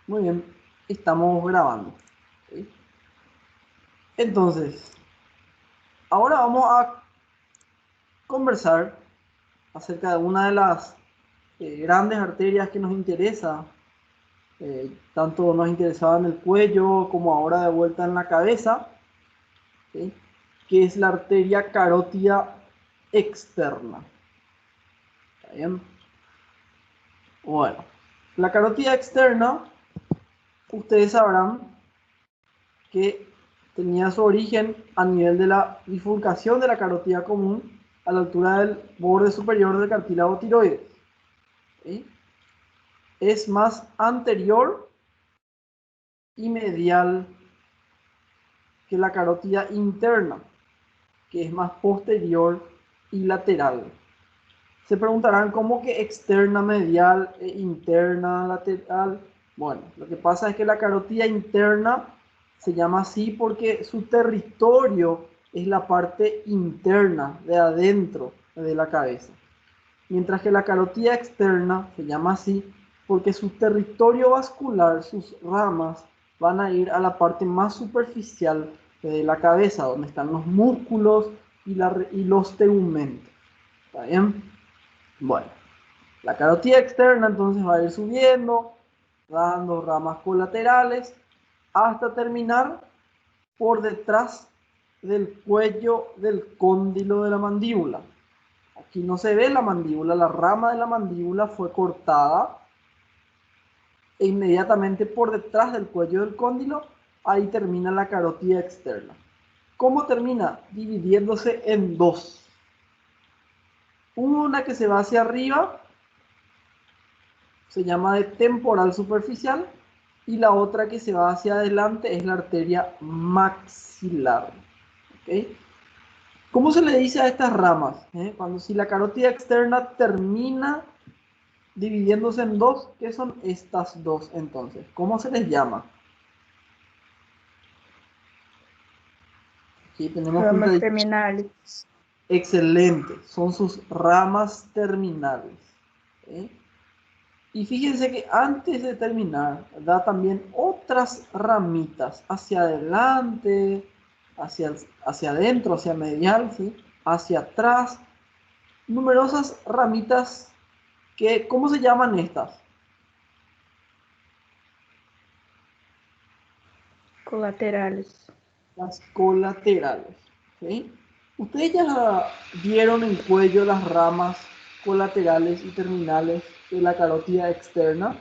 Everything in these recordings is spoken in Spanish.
Muy bien, estamos grabando. ¿Ok? Entonces, ahora vamos a conversar acerca de una de las grandes arterias que nos interesa. Tanto nos interesaba en el cuello como ahora de vuelta en la cabeza, ¿ok? Que es la arteria carótida externa. ¿Está bien? Bueno, la carótida externa, ustedes sabrán que tenía su origen a nivel de la bifurcación de la carótida común a la altura del borde superior del cartílago tiroides. ¿Sí? Es más anterior y medial que la carótida interna, que es más posterior y lateral. Se preguntarán cómo que externa, medial e interna, lateral. Bueno, lo que pasa es que la carótida interna se llama así porque su territorio es la parte interna, de adentro de la cabeza. Mientras que la carótida externa se llama así porque su territorio vascular, sus ramas, van a ir a la parte más superficial de la cabeza, donde están los músculos y los tegmentos. ¿Está bien? Bueno, la carótida externa entonces va a ir subiendo, dando ramas colaterales, hasta terminar por detrás del cuello del cóndilo de la mandíbula. Aquí no se ve la mandíbula, la rama de la mandíbula fue cortada e inmediatamente por detrás del cuello del cóndilo, ahí termina la carótida externa. ¿Cómo termina? Dividiéndose en dos. Una que se va hacia arriba se llama de temporal superficial y la otra que se va hacia adelante es la arteria maxilar. ¿Okay? ¿Cómo se le dice a estas ramas? Cuando si la carótida externa termina dividiéndose en dos, ¿qué son estas dos entonces? ¿Cómo se les llama? Aquí tenemos Ramas punta. terminales. Excelente, son sus ramas terminales. ¿Ok? Y fíjense que antes de terminar, da también otras ramitas hacia adelante, hacia adentro, hacia medial, ¿sí? Hacia atrás. Numerosas ramitas que, ¿cómo se llaman estas? Colaterales. Las colaterales. ¿Sí? ¿Ustedes ya vieron en cuello las ramas colaterales y terminales de la carótida externa?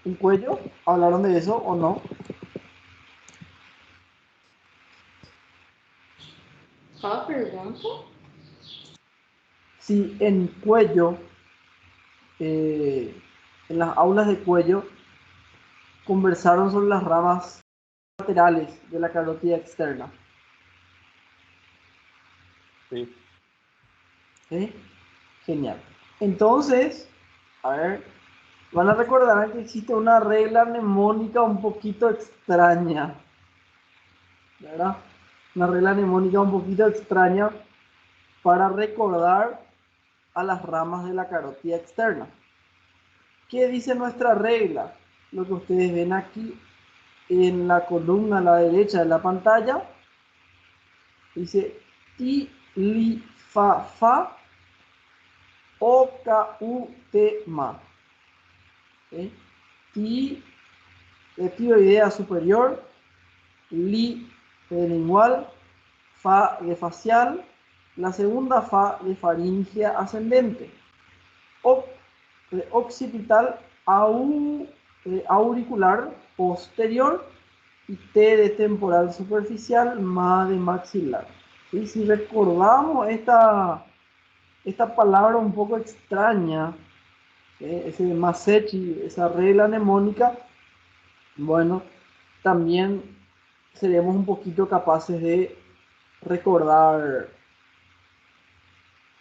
¿En cuello? ¿Hablaron de eso o no? Qual pergunta? Si en cuello, eh, en las aulas de cuello, conversaron sobre las ramas laterales de la carótida externa. Sí. ¿Sí? Genial. Entonces, a ver, van a recordar que existe una regla mnemónica un poquito extraña, ¿verdad? Una regla mnemónica un poquito extraña para recordar a las ramas de la carótida externa. ¿Qué dice nuestra regla? Lo que ustedes ven aquí en la columna a la derecha de la pantalla, dice ti, li, fa, o, ca, u, te, ma. ¿Okay? Ti de tiroidea superior, li de lingual, fa de facial, la segunda fa de faringea ascendente, o de occipital, au de auricular posterior y T de temporal superficial, ma de maxilar. ¿Sí? Si recordamos esta palabra un poco extraña, ese masechi, esa regla mnemónica, bueno, también seremos un poquito capaces de recordar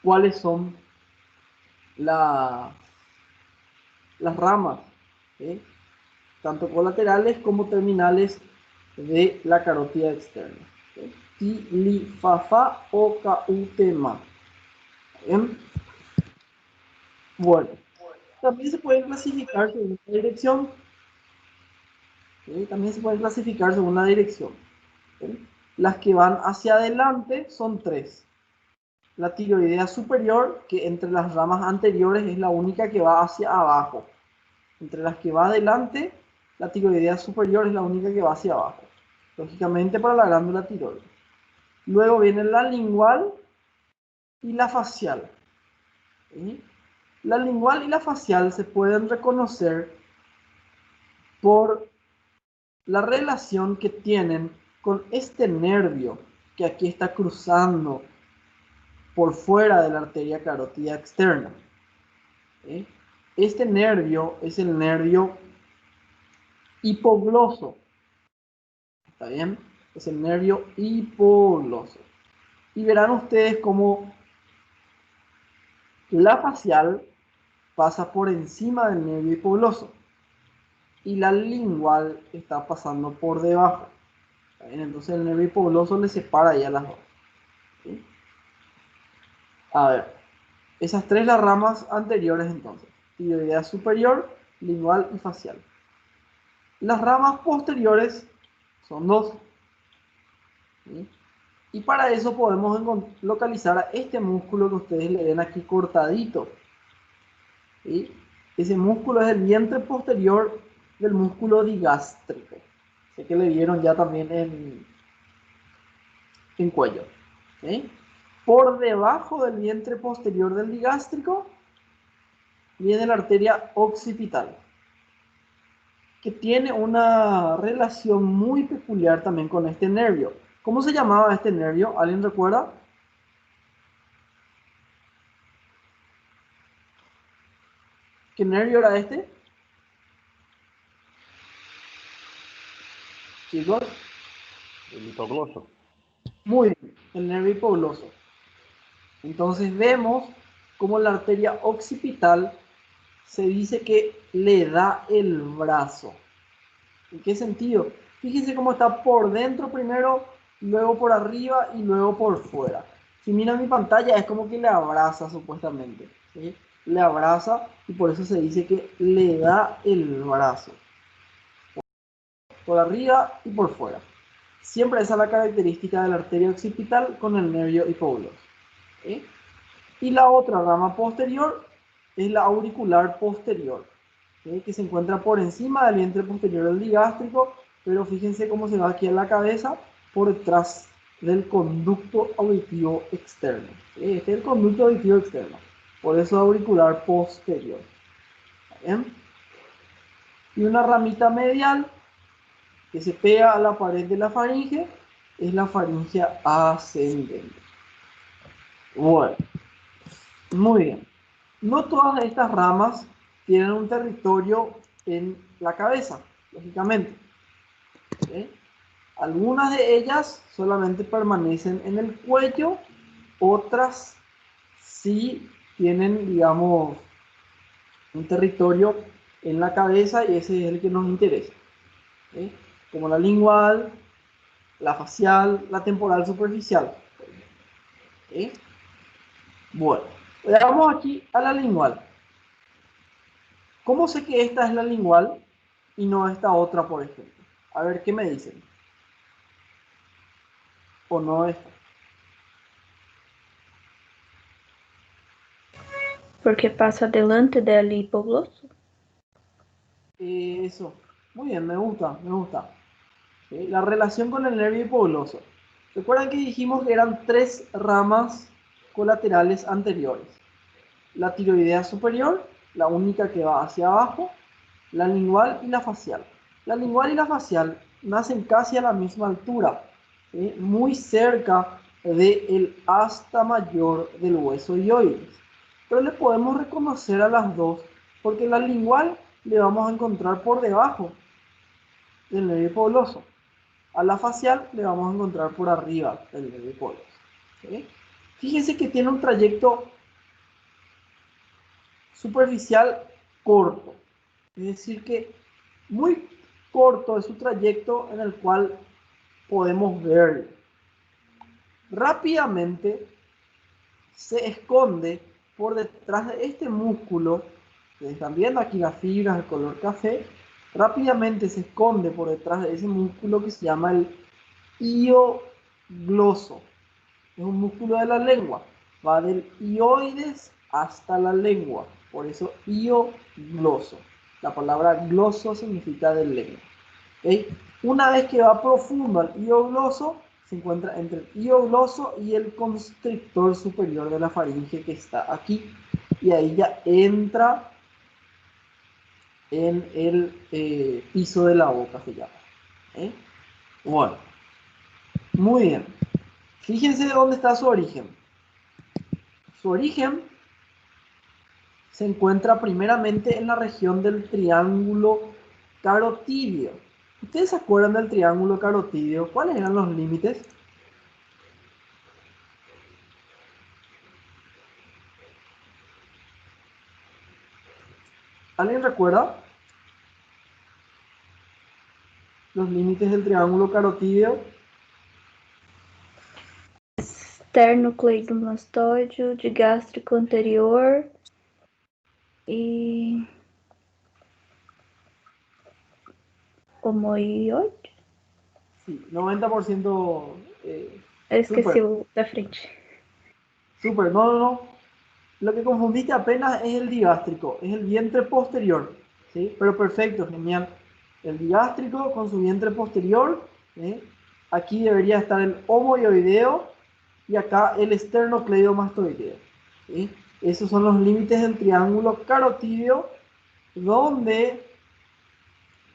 cuáles son la, las ramas, ¿sí? Tanto colaterales como terminales de la carótida externa. ¿Sí? ti, li, fa, fa, o, ca, u, te, ma. ¿Bien? Bueno, también se pueden clasificar según la dirección. ¿Sí? También se pueden clasificar según la dirección. ¿Sí? Las que van hacia adelante son tres. La tiroidea superior, que entre las ramas anteriores es la única que va hacia abajo. Entre las que va adelante, la tiroidea superior es la única que va hacia abajo. Lógicamente para la glándula tiroides. Luego viene la lingual y la facial. ¿Sí? La lingual y la facial se pueden reconocer por la relación que tienen con este nervio que aquí está cruzando por fuera de la arteria carótida externa. ¿Sí? Este nervio es el nervio hipogloso. ¿Está bien? Es el nervio hipogloso. Y verán ustedes cómo la facial pasa por encima del nervio hipogloso y la lingual está pasando por debajo. ¿Está bien? Entonces el nervio hipogloso le separa ya las dos. ¿Sí? A ver, esas tres las ramas anteriores entonces. Tiroidea superior, lingual y facial. Las ramas posteriores son dos. ¿Sí? Y para eso podemos localizar a este músculo que ustedes le ven aquí cortadito. ¿Sí? Ese músculo es el vientre posterior del músculo digástrico. Sé que le vieron ya también en cuello. ¿Sí? Por debajo del vientre posterior del digástrico viene la arteria occipital, que tiene una relación muy peculiar también con este nervio. ¿Cómo se llamaba este nervio? ¿Alguien recuerda? ¿Qué nervio era este? Chicos, El hipogloso. muy bien, el nervio hipogloso. Entonces vemos cómo la arteria occipital se dice que le da el brazo. ¿En qué sentido? Fíjense cómo está por dentro primero, luego por arriba y luego por fuera. Si miran mi pantalla es como que le abraza supuestamente. ¿Sí? Le abraza y por eso se dice que le da el brazo. Por arriba y por fuera. Siempre esa es la característica de la arteria occipital con el nervio hipogloso. ¿Sí? Y la otra rama posterior es la auricular posterior, ¿sí? Que se encuentra por encima del vientre posterior del digástrico, pero fíjense cómo se va aquí en la cabeza por detrás del conducto auditivo externo. ¿Sí? Este es el conducto auditivo externo, por eso auricular posterior. ¿Bien? Y una ramita medial que se pega a la pared de la faringe es la faringe ascendente. Bueno, muy bien. No todas estas ramas tienen un territorio en la cabeza, lógicamente. ¿Sí? Algunas de ellas solamente permanecen en el cuello, otras sí tienen, digamos, un territorio en la cabeza y ese es el que nos interesa. ¿Sí? Como la lingual, la facial, la temporal superficial. ¿Sí? Bueno, veamos aquí a la lingual. ¿Cómo sé que esta es la lingual y no esta otra, por ejemplo? A ver, ¿qué me dicen? ¿O no esta? Porque pasa delante del hipogloso. Eso. Muy bien, me gusta, me gusta. ¿Sí? La relación con el nervio hipogloso. ¿Recuerdan que dijimos que eran tres ramas colaterales anteriores? La tiroidea superior, la única que va hacia abajo, la lingual y la facial. La lingual y la facial nacen casi a la misma altura, ¿sí? Muy cerca del asta mayor del hueso hioides. Pero le podemos reconocer a las dos porque la lingual le vamos a encontrar por debajo del nervio hipogloso. A la facial le vamos a encontrar por arriba del nervio hipogloso. ¿Sí? Fíjense que tiene un trayecto superficial corto. Es decir, que muy corto es su trayecto en el cual podemos ver. rápidamente se esconde por detrás de este músculo. Ustedes están viendo aquí las fibras de color café. Rápidamente se esconde por detrás de ese músculo que se llama el hiogloso. Es un músculo de la lengua. Va del hioides hasta la lengua. Por eso hiogloso. La palabra gloso significa de lengua. ¿Okay? Una vez que va profundo al hiogloso, se encuentra entre el hiogloso y el constrictor superior de la faringe que está aquí. Y ahí ya entra en el piso de la boca, se llama. Bueno, muy bien. Fíjense dónde está su origen. Su origen se encuentra primeramente en la región del triángulo carotídeo. ¿Ustedes se acuerdan del triángulo carotídeo? ¿Cuáles eran los límites? ¿Alguien recuerda los límites del triángulo carotídeo? Esternocleidomastoide, digástrico anterior e omoioide. Sí, 90%. Esqueci Súper, o da frente. súper. No. Lo que confundiste apenas es el digástrico, es el vientre posterior. ¿Sí? Pero perfecto, genial. El digástrico con su vientre posterior. ¿Sí? Aquí debería estar el omoioideo y acá el esternocleidomastoideo. ¿Sí? Esos son los límites del triángulo carotídeo, donde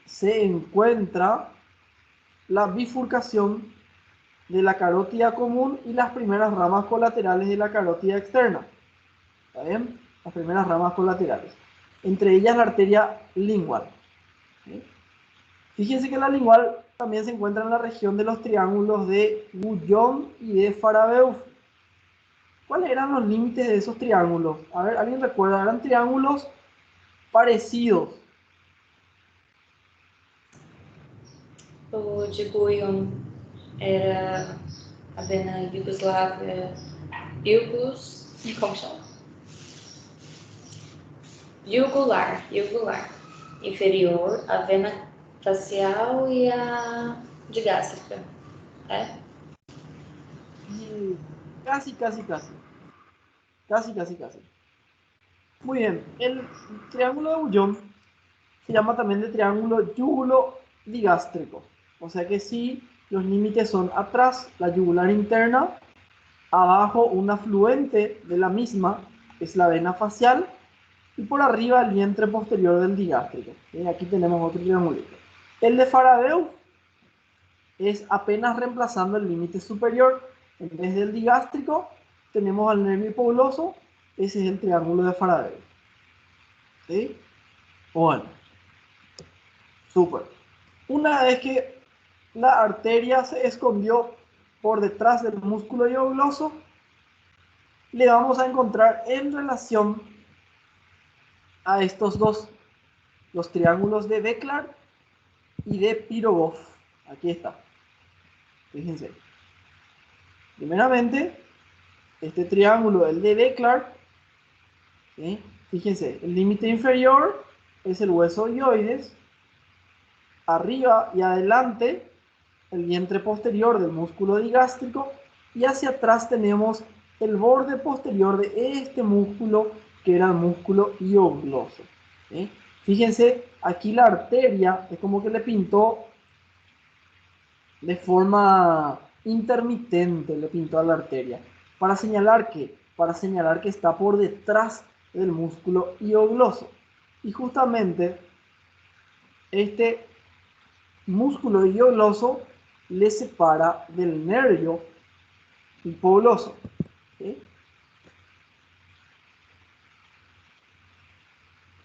se encuentra la bifurcación de la carótida común y las primeras ramas colaterales de la carótida externa. ¿Está bien? Las primeras ramas colaterales. Entre ellas la arteria lingual. ¿Sí? Fíjense que la lingual también se encuentra en la región de los triángulos de Guyon y de Farabeuf. ¿Cuáles eran los límites de esos triángulos? A ver, ¿alguien recuerda? Eran triángulos parecidos. O de Guion era a vena Yugoslávia, como chama? Jugular. Inferior, a vena facial e a digástrica. Y casi. Casi. Muy bien. El triángulo de Guyon se llama también de triángulo yugulo-digástrico. O sea que sí, los límites son atrás, la yugular interna, abajo un afluente de la misma, es la vena facial, y por arriba el vientre posterior del digástrico. Aquí tenemos otro triangulito. El de Farabeuf es apenas reemplazando el límite superior. En vez del digástrico, tenemos al nervio hipogloso. Ese es el triángulo de Farabeuf. ¿Sí? Bueno, súper. Una vez que la arteria se escondió por detrás del músculo hiogloso, le vamos a encontrar en relación a estos dos, los triángulos de Becklar y de Pirogov. Aquí está. Fíjense. Primeramente, este triángulo, el de Becklar, ¿sí? Fíjense, el límite inferior es el hueso hioides, arriba y adelante el vientre posterior del músculo digástrico, y hacia atrás tenemos el borde posterior de este músculo que era el músculo hiogloso. ¿Sí? Fíjense, aquí la arteria es como que le pintó de forma intermitente, le pintó a la arteria. Para señalar que está por detrás del músculo hiogloso. Y justamente este músculo hiogloso le separa del nervio hipogloso. ¿Sí?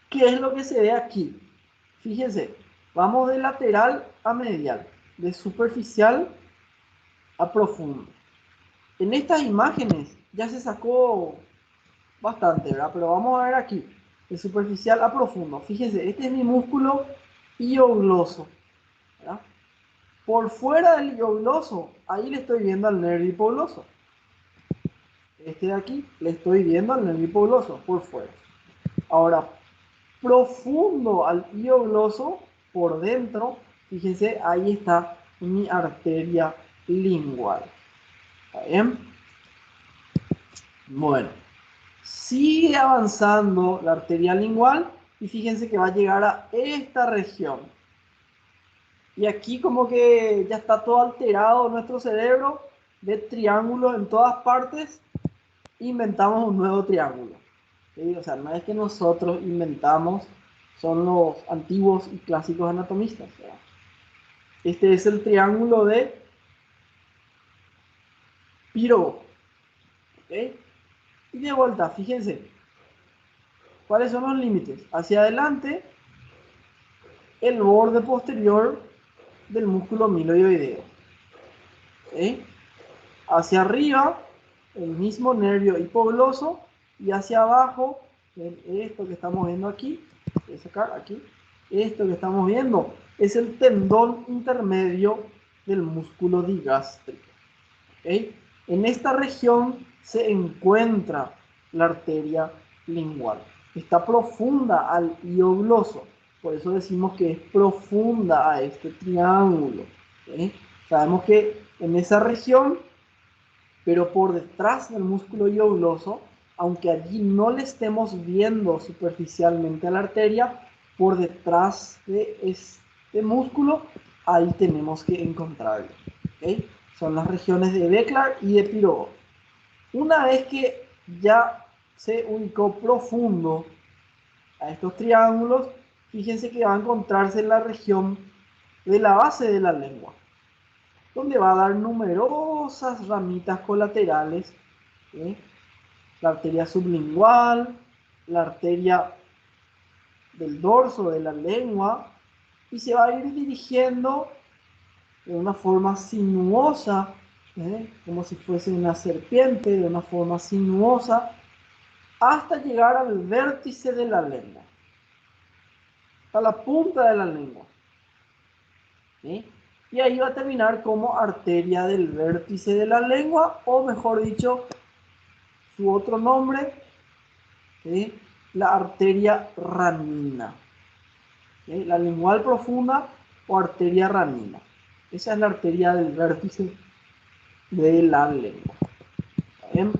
¿Qué es lo que se ve aquí? Fíjense, vamos de lateral a medial, de superficial a profundo. En estas imágenes ya se sacó bastante, ¿verdad? Pero vamos a ver aquí, de superficial a profundo. Fíjense, este es mi músculo hiogloso, ¿verdad? Por fuera del hiogloso, ahí le estoy viendo al nervio hipogloso. este de aquí, le estoy viendo al nervio hipogloso por fuera. Ahora, profundo al hiogloso, por dentro, fíjense, ahí está mi arteria lingual. ¿Está bien? Bueno, sigue avanzando la arteria lingual y fíjense que va a llegar a esta región. Y aquí como que ya está todo alterado nuestro cerebro, de triángulos en todas partes, inventamos un nuevo triángulo. ¿Sí? O sea, no es que nosotros inventamos, son los antiguos y clásicos anatomistas. ¿Verdad? Este es el triángulo de Piró. ¿Okay? Y de vuelta, fíjense, ¿cuáles son los límites? Hacia adelante, el borde posterior del músculo miloioideo. ¿Okay? Hacia arriba, el mismo nervio hipogloso, y hacia abajo, esto que estamos viendo aquí, voy a sacar aquí, esto que estamos viendo es el tendón intermedio del músculo digástrico. ¿Okay? En esta región se encuentra la arteria lingual. Está profunda al hiogloso, por eso decimos que es profunda a este triángulo. ¿Okay? Sabemos que en esa región, pero por detrás del músculo hiogloso, aunque allí no le estemos viendo superficialmente a la arteria, por detrás de este músculo, ahí tenemos que encontrarlo. ¿Okay? Son las regiones de Beckler y de Piró. Una vez que ya se ubicó profundo a estos triángulos, fíjense que va a encontrarse en la región de la base de la lengua, donde va a dar numerosas ramitas colaterales, ¿sí? La arteria sublingual, la arteria del dorso de la lengua, y se va a ir dirigiendo de una forma sinuosa, como si fuese una serpiente, de una forma sinuosa, hasta llegar al vértice de la lengua, a la punta de la lengua. ¿Sí? Y ahí va a terminar como arteria del vértice de la lengua, o mejor dicho, su otro nombre, ¿sí? La arteria ranina. ¿Sí? La lingual profunda o arteria ranina. Esa es la arteria del vértice de la lengua. ¿Bien?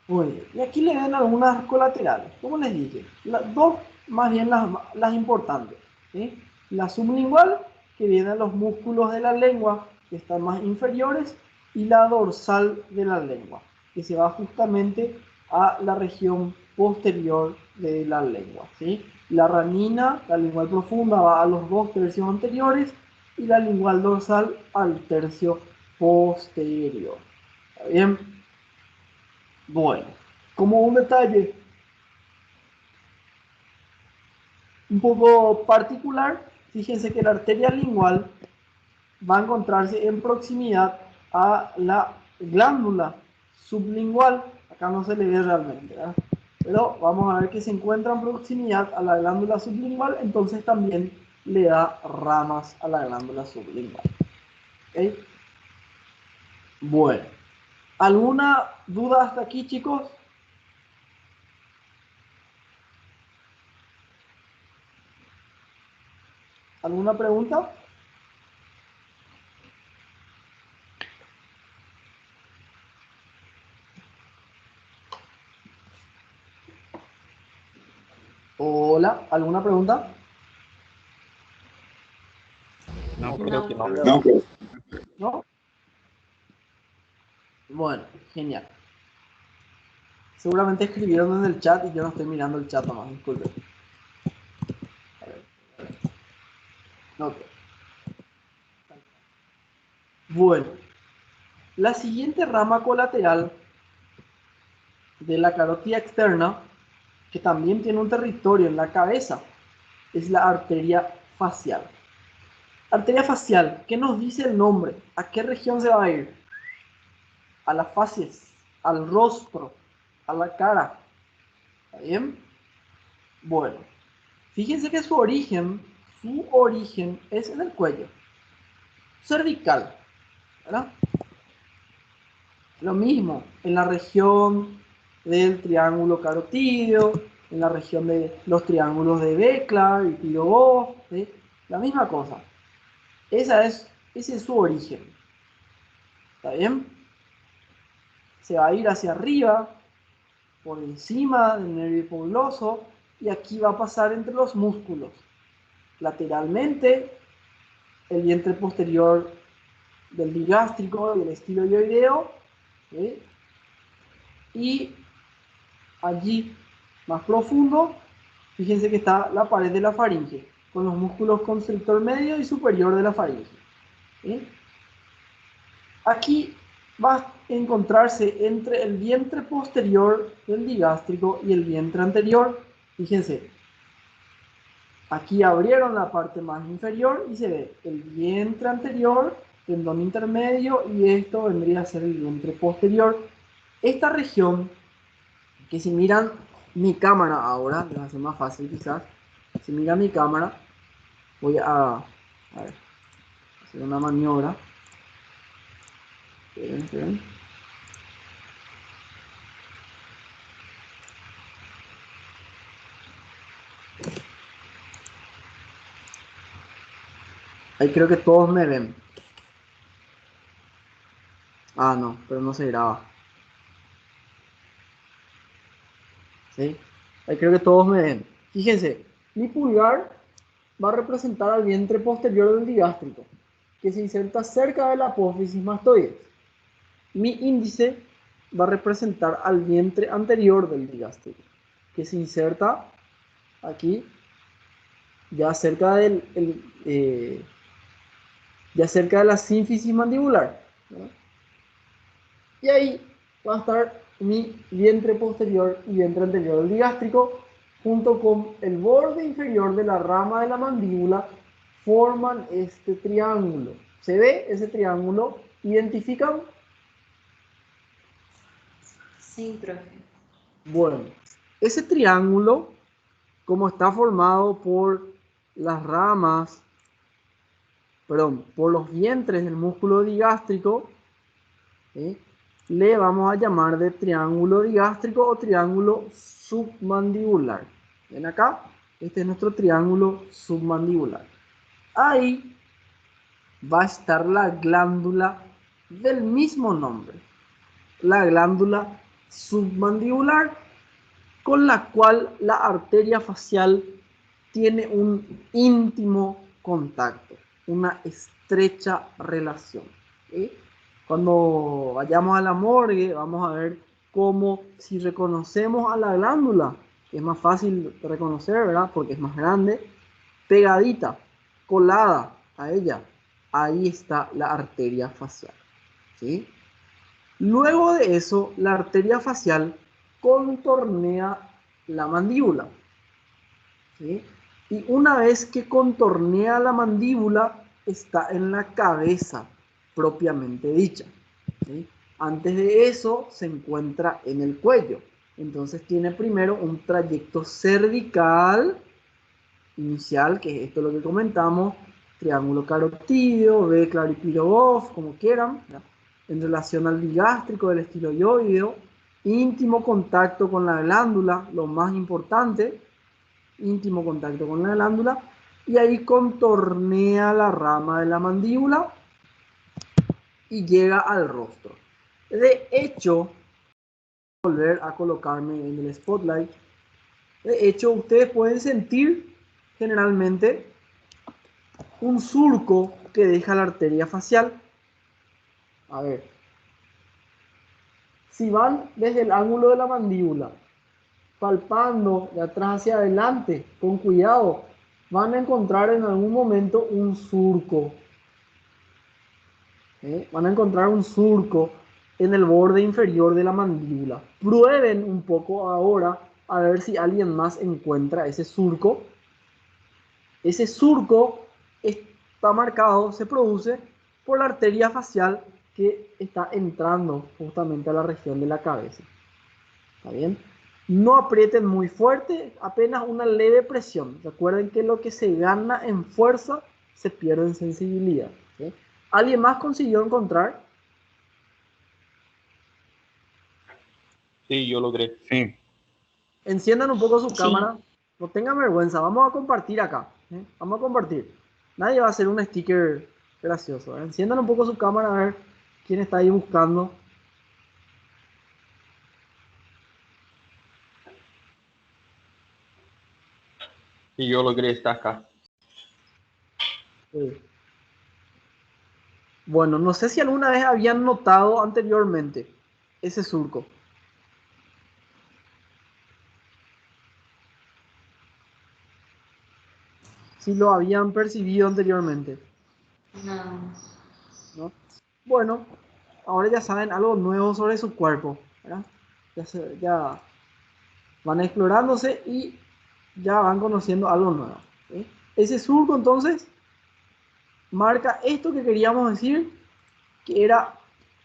Muy bien. Y aquí le ven algunas colaterales. Como les dije, dos más bien las importantes. ¿Sí? La sublingual, que viene a los músculos de la lengua, que están más inferiores, y la dorsal de la lengua, que se va justamente a la región posterior de la lengua. ¿Sí? La ranina, la lingual profunda, va a los 2 tercios anteriores, y la lingual dorsal al tercio posterior. ¿Está bien? Bueno, como un detalle un poco particular, fíjense que la arteria lingual va a encontrarse en proximidad a la glándula sublingual. Acá no se le ve realmente, ¿verdad? Pero vamos a ver que se encuentra en proximidad a la glándula sublingual, entonces también le da ramas a la glándula sublingual. ¿Okay? Bueno, ¿alguna duda hasta aquí, chicos? ¿Alguna pregunta? Hola, ¿alguna pregunta? No, creo que no. No. ¿No? Bueno, genial. Seguramente escribieron en el chat y yo no estoy mirando el chat nomás, disculpen. A ver. Ok. Bueno, la siguiente rama colateral de la carótida externa, que también tiene un territorio en la cabeza, es la arteria facial. Arteria facial, ¿qué nos dice el nombre? ¿A qué región se va a ir? A las facies, al rostro, a la cara. ¿Está bien? Bueno, fíjense que su origen es en el cuello cervical, ¿verdad? Lo mismo, en la región del triángulo carotídeo, en la región de los triángulos de Béclar y Pirogov, ¿sí? La misma cosa. Ese es su origen. ¿Está bien? Se va a ir hacia arriba, por encima del nervio hipoglóso, y aquí va a pasar entre los músculos. Lateralmente, el vientre posterior del digástrico y el estiloioideo, ¿sí? Y allí, más profundo, fíjense que está la pared de la faringe, con los músculos constrictor medio y superior de la faringe, ¿sí? Aquí va a encontrarse entre el vientre posterior del digástrico y el vientre anterior. Fíjense, aquí abrieron la parte más inferior y se ve el vientre anterior, tendón intermedio, y esto vendría a ser el vientre posterior. Esta región, que si miran mi cámara ahora, les va a ser más fácil quizás, si miran mi cámara, voy a ver, hacer una maniobra. Esperen. Ahí creo que todos me ven. Ah, no, pero no se graba. ¿Sí? Ahí creo que todos me ven. Fíjense, mi pulgar va a representar al vientre posterior del digástrico, que se inserta cerca de la apófisis mastoides. Mi índice va a representar al vientre anterior del digástrico, que se inserta aquí, ya cerca ya cerca de la sínfisis mandibular, ¿no? Y ahí va a estar mi vientre posterior y vientre anterior del digástrico, junto con el borde inferior de la rama de la mandíbula, forman este triángulo. ¿Se ve ese triángulo? ¿Identifican? Sí, profe. Bueno, ese triángulo, como está formado por las ramas, perdón, por los vientres del músculo digástrico, ¿sí? Le vamos a llamar de triángulo digástrico o triángulo submandibular. ¿Ven acá? Este es nuestro triángulo submandibular. Ahí va a estar la glándula del mismo nombre, la glándula submandibular, con la cual la arteria facial tiene un íntimo contacto, una estrecha relación, ¿sí? Cuando vayamos a la morgue, vamos a ver cómo, si reconocemos a la glándula, que es más fácil de reconocer, ¿verdad? Porque es más grande, pegadita, colada a ella, ahí está la arteria facial, ¿sí? Luego de eso, la arteria facial contornea la mandíbula, ¿sí? Y una vez que contornea la mandíbula, está en la cabeza propiamente dicha, ¿sí? Antes de eso, se encuentra en el cuello. Entonces tiene primero un trayecto cervical inicial, que es esto lo que comentamos, triángulo carotídeo, Béclar y Pirogov, como quieran, ¿ya? En relación al digástrico del estiloioideo, íntimo contacto con la glándula, lo más importante, íntimo contacto con la glándula, y ahí contornea la rama de la mandíbula y llega al rostro. De hecho, volver a colocarme en el spotlight, de hecho ustedes pueden sentir generalmente un surco que deja la arteria facial. A ver, si van desde el ángulo de la mandíbula, palpando de atrás hacia adelante, con cuidado, van a encontrar en algún momento un surco. Van a encontrar un surco en el borde inferior de la mandíbula. Prueben un poco ahora a ver si alguien más encuentra ese surco. Ese surco está marcado, se produce por la arteria facial que está entrando justamente a la región de la cabeza. ¿Está bien? No aprieten muy fuerte, apenas una leve presión. Recuerden que lo que se gana en fuerza se pierde en sensibilidad, ¿sí? ¿Alguien más consiguió encontrar? Sí, yo logré. Sim. Enciendan un poco su Sí. cámara. No tengan vergüenza. Vamos a compartir acá. Vamos a compartir. Nadie va a hacer un sticker gracioso. Enciendan un poco su cámara a ver quién está ahí buscando. Y yo logré estar acá. Sí. Bueno, no sé si alguna vez habían notado anteriormente ese surco. Si lo habían percibido anteriormente, Não. ¿no? Bueno, ahora ya saben algo nuevo sobre su cuerpo, ¿verdad? Ya van explorándose y ya van conociendo algo nuevo. ¿Sí? Ese surco entonces marca esto que queríamos decir, que era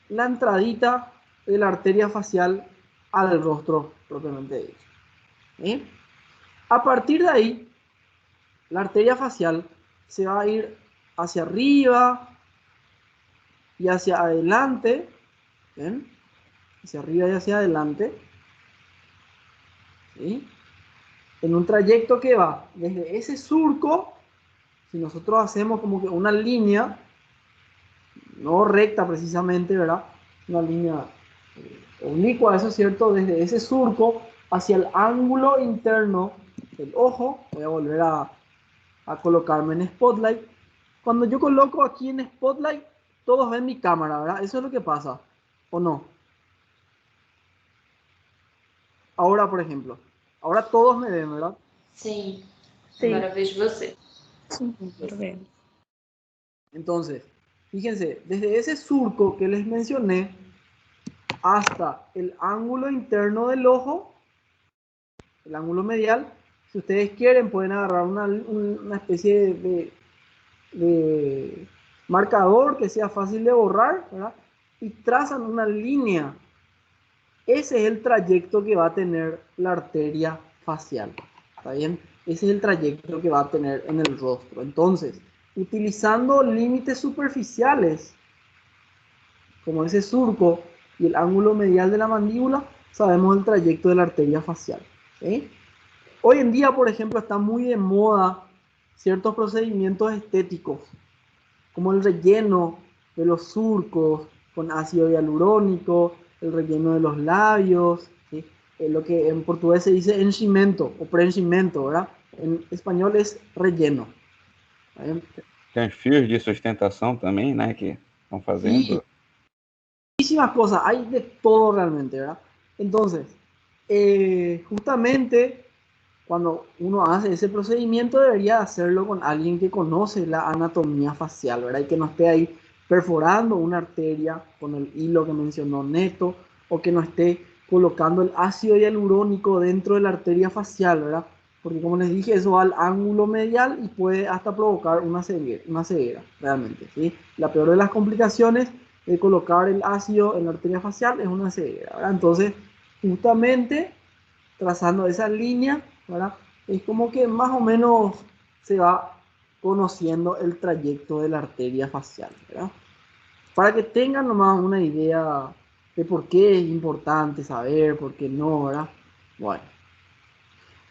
la entradita de la arteria facial al rostro propiamente dicho. ¿Sí? A partir de ahí, la arteria facial se va a ir hacia arriba y hacia adelante, ¿ven? Hacia arriba y hacia adelante, ¿sí? En un trayecto que va desde ese surco, si nosotros hacemos como que una línea, no recta precisamente, ¿verdad? Una línea oblicua, eso es cierto, desde ese surco hacia el ángulo interno del ojo. Voy a volver a colocarme en Spotlight. Cuando yo coloco aquí en Spotlight, todos ven mi cámara, ¿verdad? Eso es lo que pasa, ¿o no? Ahora, por ejemplo, ahora todos me ven, ¿verdad? Sim. Sim. Agora vejo você. Sim, tô vendo. Entonces, fíjense, desde ese surco que les mencioné hasta el ángulo interno del ojo, el ángulo medial, si ustedes quieren pueden agarrar una especie de marcador que sea fácil de borrar, ¿verdad? Y trazan una línea. Ese es el trayecto que va a tener la arteria facial. ¿Está bien? Ese es el trayecto que va a tener en el rostro. Entonces, utilizando límites superficiales, como ese surco y el ángulo medial de la mandíbula, sabemos el trayecto de la arteria facial. ¿Sí? Hoy en día, por ejemplo, está muy de moda ciertos procedimientos estéticos, como el relleno de los surcos con ácido hialurónico, el relleno de los labios, ¿sí? Lo que en portugués se dice enchimento o preenchimento, ¿verdad? En español es relleno. ¿Vale? Tem fios de sustentação também, né? Que estão Sí, fazendo. muchísimas cosas, hay de todo realmente, ¿verdad? Entonces, justamente cuando uno hace ese procedimiento debería hacerlo con alguien que conoce la anatomía facial, ¿verdad? Y que no esté ahí perforando una arteria con el hilo que mencionó Neto, o que no esté colocando el ácido hialurónico dentro de la arteria facial, ¿verdad? Porque como les dije, eso va al ángulo medial y puede hasta provocar una ceguera realmente, ¿sí? La peor de las complicaciones de colocar el ácido en la arteria facial es una ceguera, ¿verdad? Entonces, justamente trazando esa línea, ¿verdad? Es como que más o menos se va conociendo el trayecto de la arteria facial, ¿verdad? Para que tengan nomás una idea de por qué es importante saber, por qué no, ¿verdad? Bueno,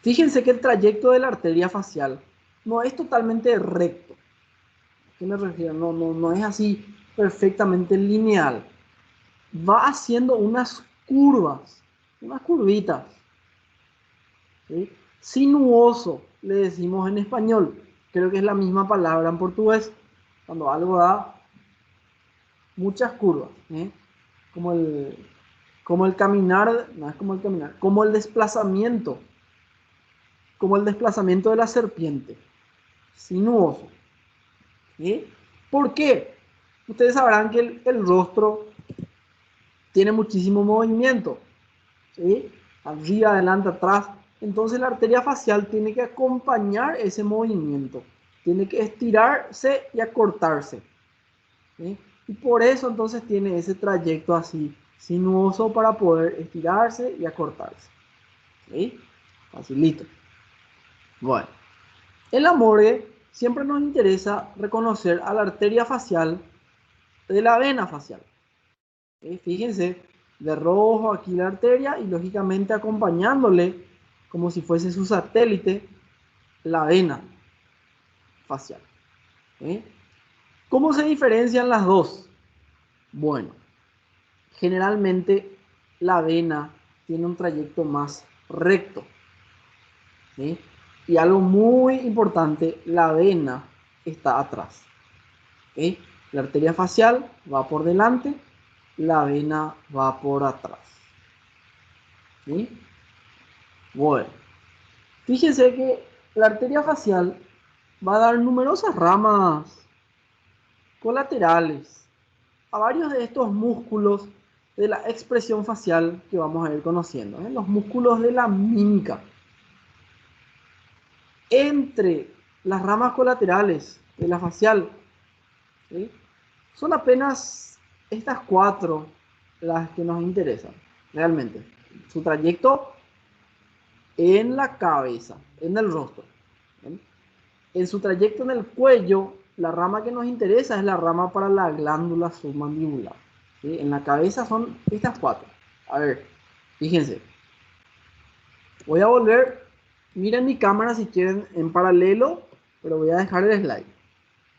fíjense que el trayecto de la arteria facial no es totalmente recto. ¿A qué me refiero? No es así perfectamente lineal. Va haciendo unas curvas, unas curvitas, ¿sí? Sinuoso, le decimos en español. Creo que es la misma palabra en portugués. Cuando algo da muchas curvas, ¿eh? Como como el caminar, no es como el caminar, como el desplazamiento de la serpiente. Sinuoso. ¿Sí? ¿Por qué? Ustedes sabrán que el rostro tiene muchísimo movimiento, ¿sí? Arriba, adelante, atrás. Entonces la arteria facial tiene que acompañar ese movimiento, tiene que estirarse y acortarse, ¿sí? Y por eso entonces tiene ese trayecto así, sinuoso para poder estirarse y acortarse, ¿sí? Facilito. Bueno, en la morgue siempre nos interesa reconocer a la arteria facial de la vena facial. ¿Sí? Fíjense, de rojo aquí la arteria y lógicamente acompañándole, como si fuese su satélite, la vena facial. ¿Sí? ¿Cómo se diferencian las dos? Bueno, generalmente la vena tiene un trayecto más recto. ¿Sí? Y algo muy importante, la vena está atrás. ¿Sí? La arteria facial va por delante, la vena va por atrás. ¿Sí? Bueno, fíjense que la arteria facial va a dar numerosas ramas colaterales a varios de estos músculos de la expresión facial que vamos a ir conociendo, ¿eh? Los músculos de la mímica. Entre las ramas colaterales de la facial, ¿sí? Son apenas estas 4 las que nos interesan, realmente. Su trayecto en la cabeza, en el rostro. ¿Sí? En su trayecto en el cuello, la rama que nos interesa es la rama para la glándula submandibular. ¿Sí? En la cabeza son estas 4. A ver, fíjense. Voy a volver, miren mi cámara si quieren en paralelo, pero voy a dejar el slide.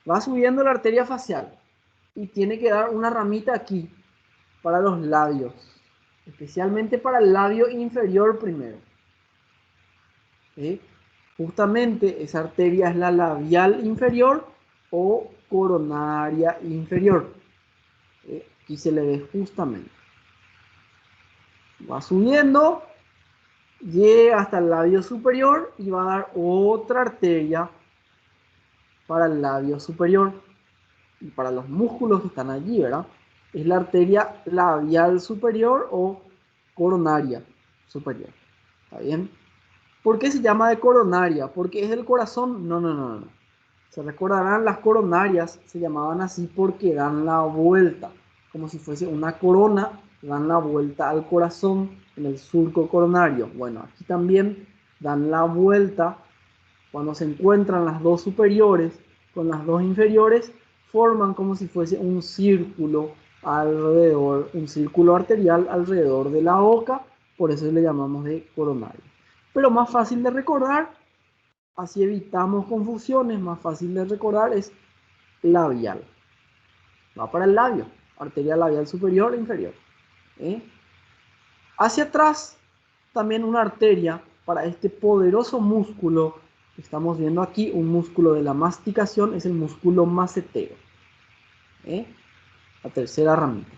Va subiendo la arteria facial y tiene que dar una ramita aquí para los labios, especialmente para el labio inferior primero. ¿Sí? Justamente esa arteria es la labial inferior o coronaria inferior. Aquí se le ve justamente. Va subiendo, llega hasta el labio superior y va a dar otra arteria para el labio superior. Y para los músculos que están allí, ¿verdad? Es la arteria labial superior o coronaria superior. ¿Está bien? ¿Por qué se llama de coronaria? ¿Porque es del corazón? No, no, no, no. Se recordarán, las coronarias se llamaban así porque dan la vuelta, como si fuese una corona, dan la vuelta al corazón en el surco coronario. Bueno, aquí también dan la vuelta cuando se encuentran las dos superiores con las dos inferiores, forman como si fuese un círculo alrededor, un círculo arterial alrededor de la boca, por eso le llamamos de coronario. Pero más fácil de recordar, así evitamos confusiones, más fácil de recordar es labial. Va para el labio, arteria labial superior e inferior. Hacia atrás, también una arteria para este poderoso músculo que estamos viendo aquí, un músculo de la masticación, es el músculo macetero. La tercera ramita.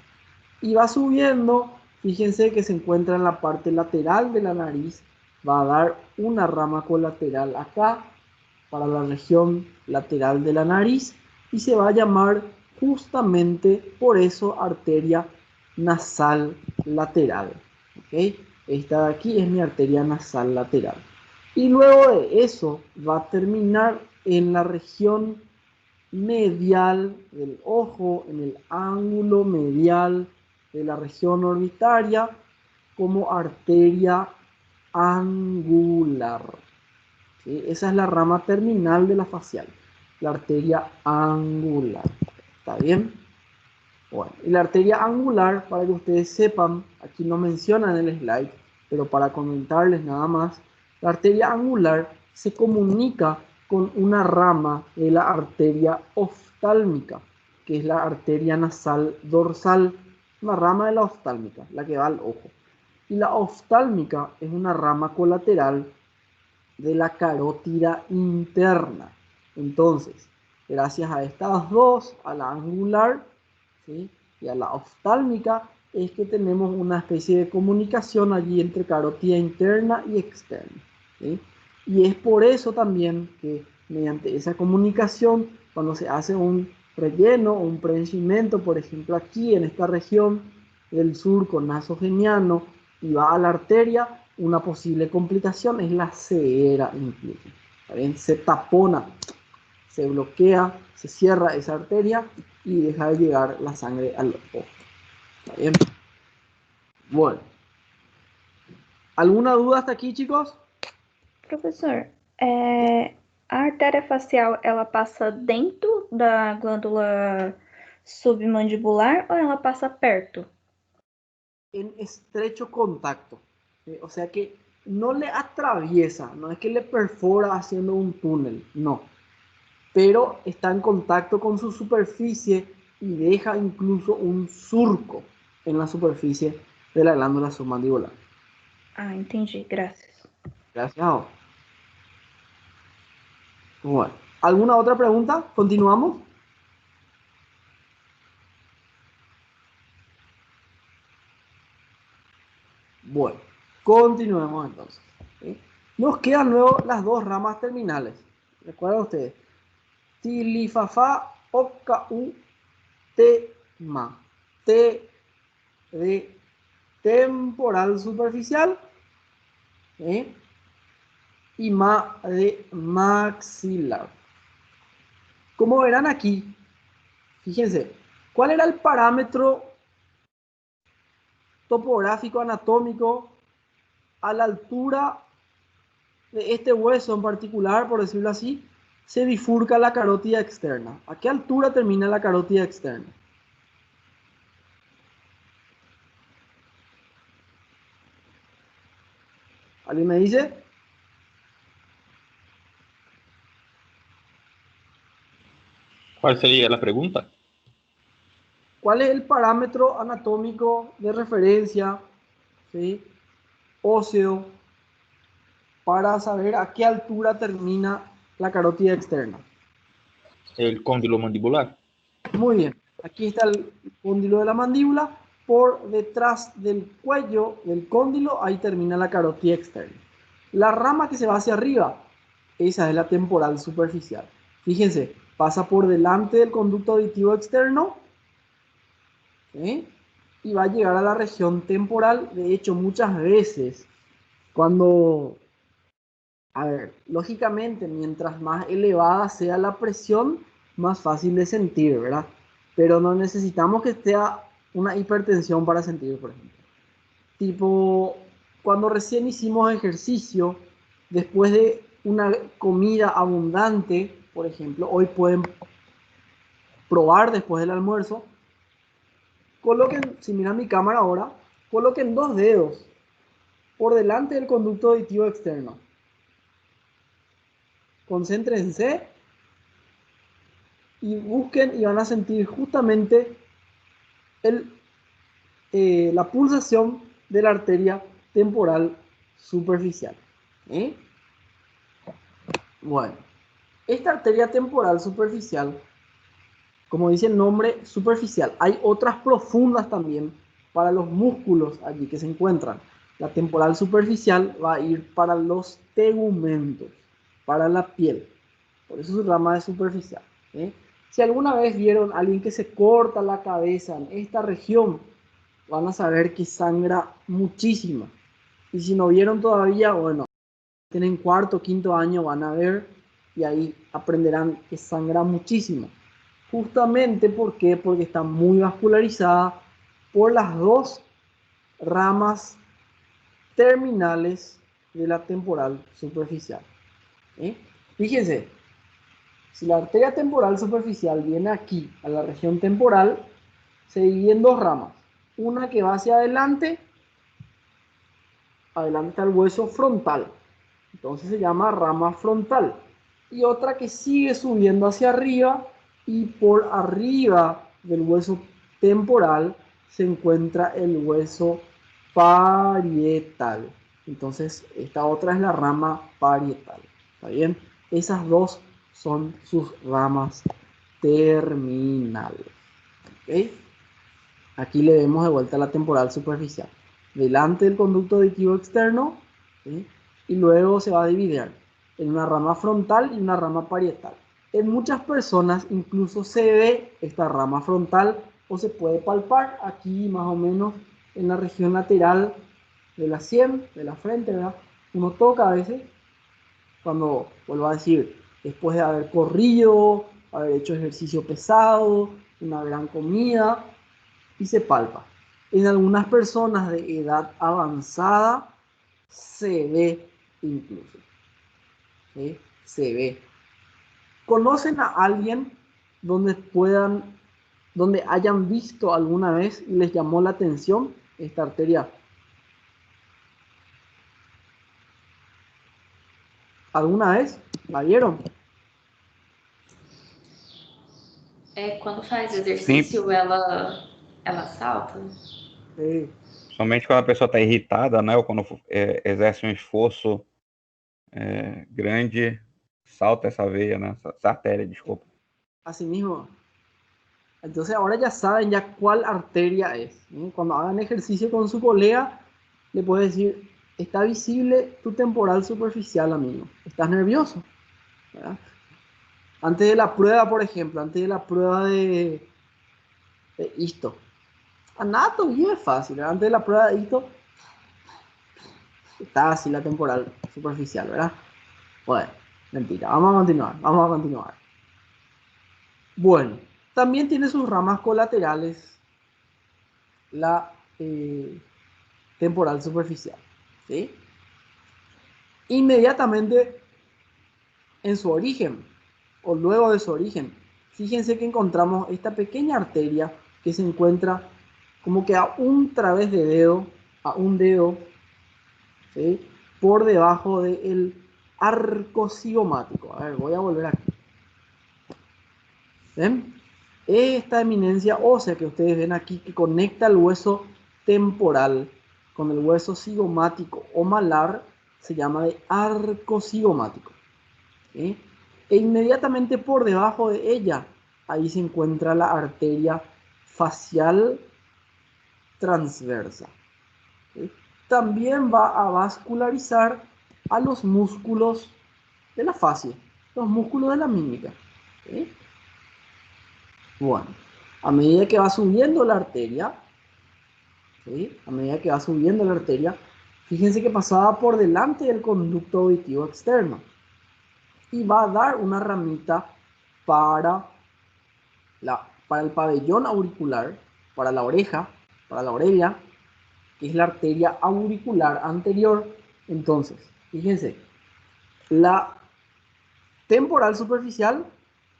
Y va subiendo, fíjense que se encuentra en la parte lateral de la nariz, va a dar una rama colateral acá, para la región lateral de la nariz, y se va a llamar justamente por eso arteria nasal lateral. ¿Okay? Esta de aquí es mi arteria nasal lateral. Y luego de eso va a terminar en la región medial del ojo, en el ángulo medial de la región orbitaria, como arteria angular. ¿Sí? Esa es la rama terminal de la facial, la arteria angular. ¿Está bien? Bueno, y la arteria angular, para que ustedes sepan, aquí no menciona en el slide, pero para comentarles nada más, la arteria angular se comunica con una rama de la arteria oftálmica, que es la arteria nasal dorsal, una rama de la oftálmica, la que va al ojo. Y la oftálmica es una rama colateral de la carótida interna. Entonces, gracias a estas dos, a la angular, ¿sí?, y a la oftálmica, es que tenemos una especie de comunicación allí entre carótida interna y externa. ¿Sí? Y es por eso también que mediante esa comunicación, cuando se hace un relleno o un preenchimiento, por ejemplo aquí en esta región del surco nasogeniano y va a la arteria, una posible complicación es la ceguera incluso. ¿Está bien? Se tapona, se bloquea, se cierra esa arteria y deja de llegar la sangre al ojo. ¿Está bien? Bueno. ¿Alguna duda hasta aquí, chicos? Professor, a artéria facial, ela passa dentro da glândula submandibular ou ela passa perto? en estrecho contacto. O sea que no le atraviesa, no es que le perfora haciendo un túnel, no. Pero está en contacto con su superficie y deja incluso un surco en la superficie de la glándula submandibular. Ah, entendi, gracias. Gracias a vos. Bueno, ¿alguna otra pregunta? ¿Continuamos? Bueno, continuemos entonces. ¿Sí? Nos quedan luego las dos ramas terminales. ¿Recuerdan ustedes? Tilifafa, oca, u, tema. T de temporal superficial. ¿Sí? Y ma de maxilar. Como verán aquí, fíjense, ¿cuál era el parámetro topográfico anatómico a la altura de este hueso en particular, por decirlo así? Se bifurca la carótida externa. ¿A qué altura termina la carótida externa? ¿Alguien me dice? ¿Cuál sería la pregunta? ¿Cuál es el parámetro anatómico de referencia, ¿sí?, óseo, para saber a qué altura termina la carótida externa? El cóndilo mandibular. Muy bien. Aquí está el cóndilo de la mandíbula. Por detrás del cuello del cóndilo, ahí termina la carótida externa. La rama que se va hacia arriba, esa es la temporal superficial. Fíjense, pasa por delante del conducto auditivo externo, ¿sí?, y va a llegar a la región temporal. De hecho, muchas veces, cuando, a ver, lógicamente, mientras más elevada sea la presión, más fácil de sentir, ¿verdad? Pero no necesitamos que sea una hipertensión para sentir, por ejemplo. Tipo, cuando recién hicimos ejercicio, después de una comida abundante, por ejemplo, hoy pueden probar después del almuerzo, coloquen, si miran mi cámara ahora, coloquen 2 dedos por delante del conducto auditivo externo. Concéntrense y busquen y van a sentir justamente la pulsación de la arteria temporal superficial. ¿Eh? Bueno, esta arteria temporal superficial, como dice el nombre, superficial. Hay otras profundas también para los músculos allí que se encuentran. La temporal superficial va a ir para los tegumentos, para la piel. Por eso su rama es superficial. ¿Eh? Si alguna vez vieron a alguien que se corta la cabeza en esta región, van a saber que sangra muchísimo. Y si no vieron todavía, bueno, tienen cuarto, quinto año, van a ver y ahí aprenderán que sangra muchísimo. Justamente porque está muy vascularizada por las dos ramas terminales de la temporal superficial. ¿Eh? Fíjense, si la arteria temporal superficial viene aquí a la región temporal, se divide en dos ramas. Una que va hacia adelante, adelante está el hueso frontal, entonces se llama rama frontal. Y otra que sigue subiendo hacia arriba y por arriba del hueso temporal se encuentra el hueso parietal. Entonces esta otra es la rama parietal. ¿Está bien? Esas dos son sus ramas terminales. ¿Ok? Aquí le vemos de vuelta la temporal superficial. Delante del conducto auditivo externo, ¿sí?, y luego se va a dividir en una rama frontal y una rama parietal. En muchas personas incluso se ve esta rama frontal o se puede palpar aquí más o menos en la región lateral de la sien, de la frente, ¿verdad? Uno toca a veces, cuando, vuelvo a decir, después de haber corrido, haber hecho ejercicio pesado, una gran comida, y se palpa. En algunas personas de edad avanzada se ve incluso. ¿Sí? Se ve. ¿Conocen a alguien donde hayan visto alguna vez y les llamó la atención esta arteria? ¿Alguna vez la vieron? Quando faz exercício, ela salta? Sí. Somente quando a pessoa está irritada, né? Ou quando exerce um esforço grande, salta essa veia, né? Essa artéria, desculpa. Así mismo. Entonces ahora ya saben ya cuál arteria es. ¿Sí? Cuando hagan ejercicio con su colega, le puede decir, está visible tu temporal superficial, amigo. ¿Estás nervioso? ¿Verdad? Antes de la prueba, por ejemplo, antes de la prueba de histo. Anatomía es fácil. ¿Verdad? Antes de la prueba de histo, está así la temporal superficial, ¿verdad? Bueno, mentira. Vamos a continuar. Bueno, también tiene sus ramas colaterales la temporal superficial. ¿Sí? Inmediatamente en su origen, o luego de su origen, fíjense que encontramos esta pequeña arteria que se encuentra como que a un través de dedo, a un dedo, ¿sí? Por debajo del arco cigomático. A ver, voy a volver aquí. ¿Ven? Esta eminencia ósea que ustedes ven aquí, que conecta el hueso temporal con el hueso cigomático o malar, se llama de arco cigomático. ¿Sí? E inmediatamente por debajo de ella, ahí se encuentra la arteria facial transversa. ¿Sí? También va a vascularizar a los músculos de la fascia, los músculos de la mímica. ¿Sí? Bueno, a medida que va subiendo la arteria, ¿sí? A medida que va subiendo la arteria, fíjense que pasaba por delante del conducto auditivo externo y va a dar una ramita para, para el pabellón auricular, para la oreja, para la orella, que es la arteria auricular anterior. Entonces, fíjense, la temporal superficial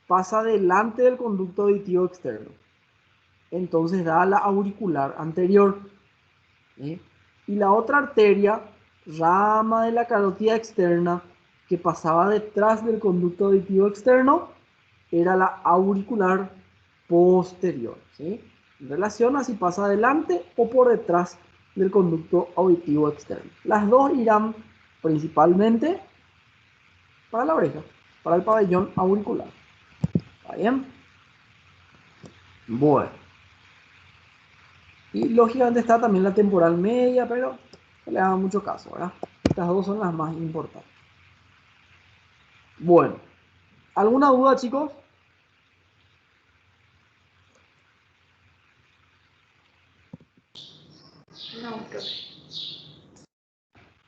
pasa delante del conducto auditivo externo. Entonces da la auricular anterior. ¿Sí? Y la otra arteria, rama de la carótida externa, que pasaba detrás del conducto auditivo externo, era la auricular posterior. ¿Sí? En relación a si pasa adelante o por detrás del conducto auditivo externo. Las dos irán principalmente para la oreja, para el pabellón auricular. ¿Está bien? Bueno. Y lógicamente está también la temporal media, pero no le hagan mucho caso, ¿verdad? Estas dos son las más importantes. Bueno, ¿alguna duda, chicos? Não, profe.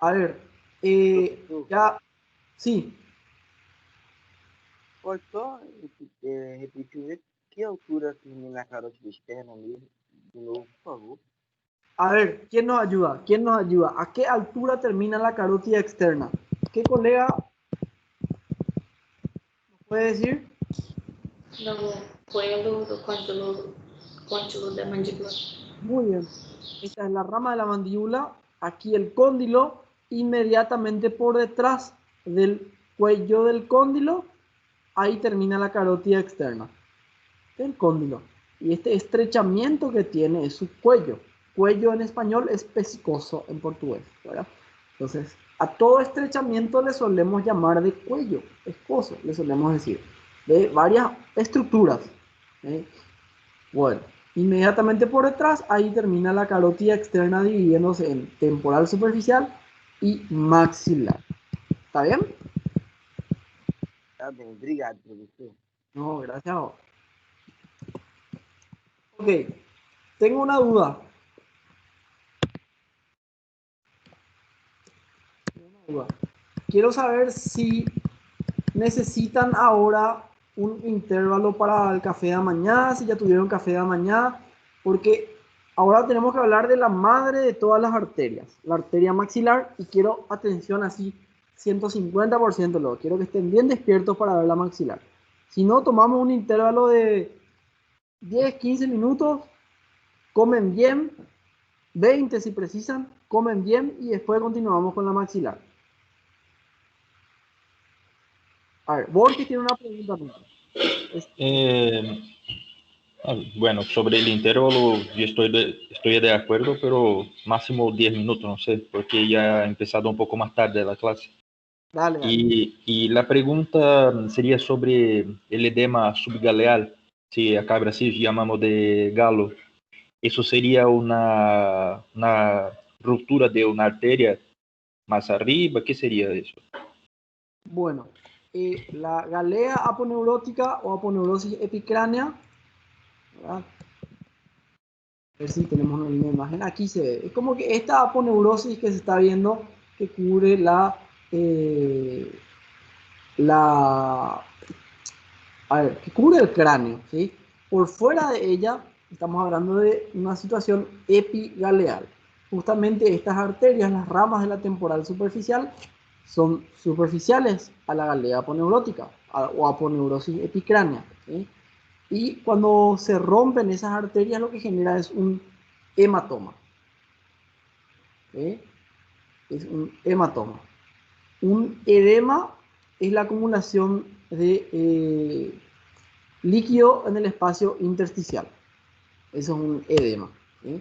A ver, Professor, ya, sí. pode só repetir de que altura termina a carótida externa mesmo? De novo, por favor. A ver, ¿quién nos ayuda? ¿Quién nos ayuda? ¿A qué altura termina la carótida externa? ¿Qué colega nos puede decir? No coelho do côndilo da mandíbula. Muy bien. Esta es la rama de la mandíbula. Aquí el cóndilo, inmediatamente por detrás del cuello del cóndilo, ahí termina la carótida externa. El cóndilo. Y este estrechamiento que tiene es su cuello. Cuello en español es pescozo en portugués, ¿verdad? Entonces, a todo estrechamiento le solemos llamar de cuello, pescozo, le solemos decir. De varias estructuras. ¿Sí? Bueno, inmediatamente por detrás, ahí termina la carótida externa dividiéndose en temporal superficial y maxilar. ¿Está bien? Tá bem, obrigado, professor. No, gracias a vos. Ok, tengo una duda. Quiero saber si necesitan ahora un intervalo para el café de mañana, si ya tuvieron café de mañana, porque ahora tenemos que hablar de la madre de todas las arterias, la arteria maxilar, y quiero atención así 150% luego. Quiero que estén bien despiertos para ver la maxilar. Si no, tomamos un intervalo de 10, 15 minutos, comen bien 20 si precisan, comen bien y después continuamos con la maxilar. A ver, Borges tiene una pregunta. Bueno, sobre el intervalo yo estoy de acuerdo, pero máximo 10 minutos, no sé, porque ya he empezado un poco más tarde la clase. Dale, dale. Y la pregunta sería sobre el edema subgaleal, si acá en Brasil llamamos de galo. ¿Eso sería una ruptura de una arteria más arriba? ¿Qué sería eso? Bueno, la galea aponeurótica o aponeurosis epicránea, ¿verdad? A ver si tenemos una imagen. Aquí se ve. Es como que esta aponeurosis que se está viendo que cubre que cubre el cráneo, ¿sí? Por fuera de ella estamos hablando de una situación epigaleal. Justamente estas arterias, las ramas de la temporal superficial, son superficiales a la galea aponeurótica o aponeurosis epicránea, ¿sí? Y cuando se rompen esas arterias, lo que genera es un hematoma. ¿Sí? Es un hematoma. Un edema es la acumulación de líquido en el espacio intersticial. Eso es un edema. ¿Sí?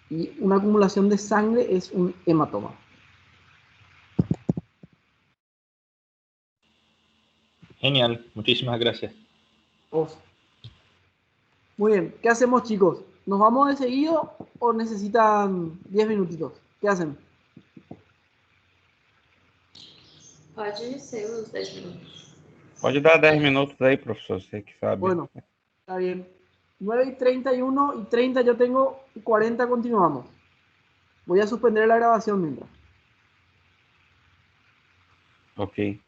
Y una acumulación de sangre es un hematoma. Genial, muchísimas gracias. Uf. Muy bien, ¿qué hacemos, chicos? ¿Nos vamos de seguido o necesitan 10 minutitos? ¿Qué hacen? Pode ser os 10 minutos. Pode dar 10 minutos aí, professor, você que sabe. Bueno, está bien. 9:31 y 30 yo tengo y 40 continuamos. Voy a suspender la grabación mientras. Ok.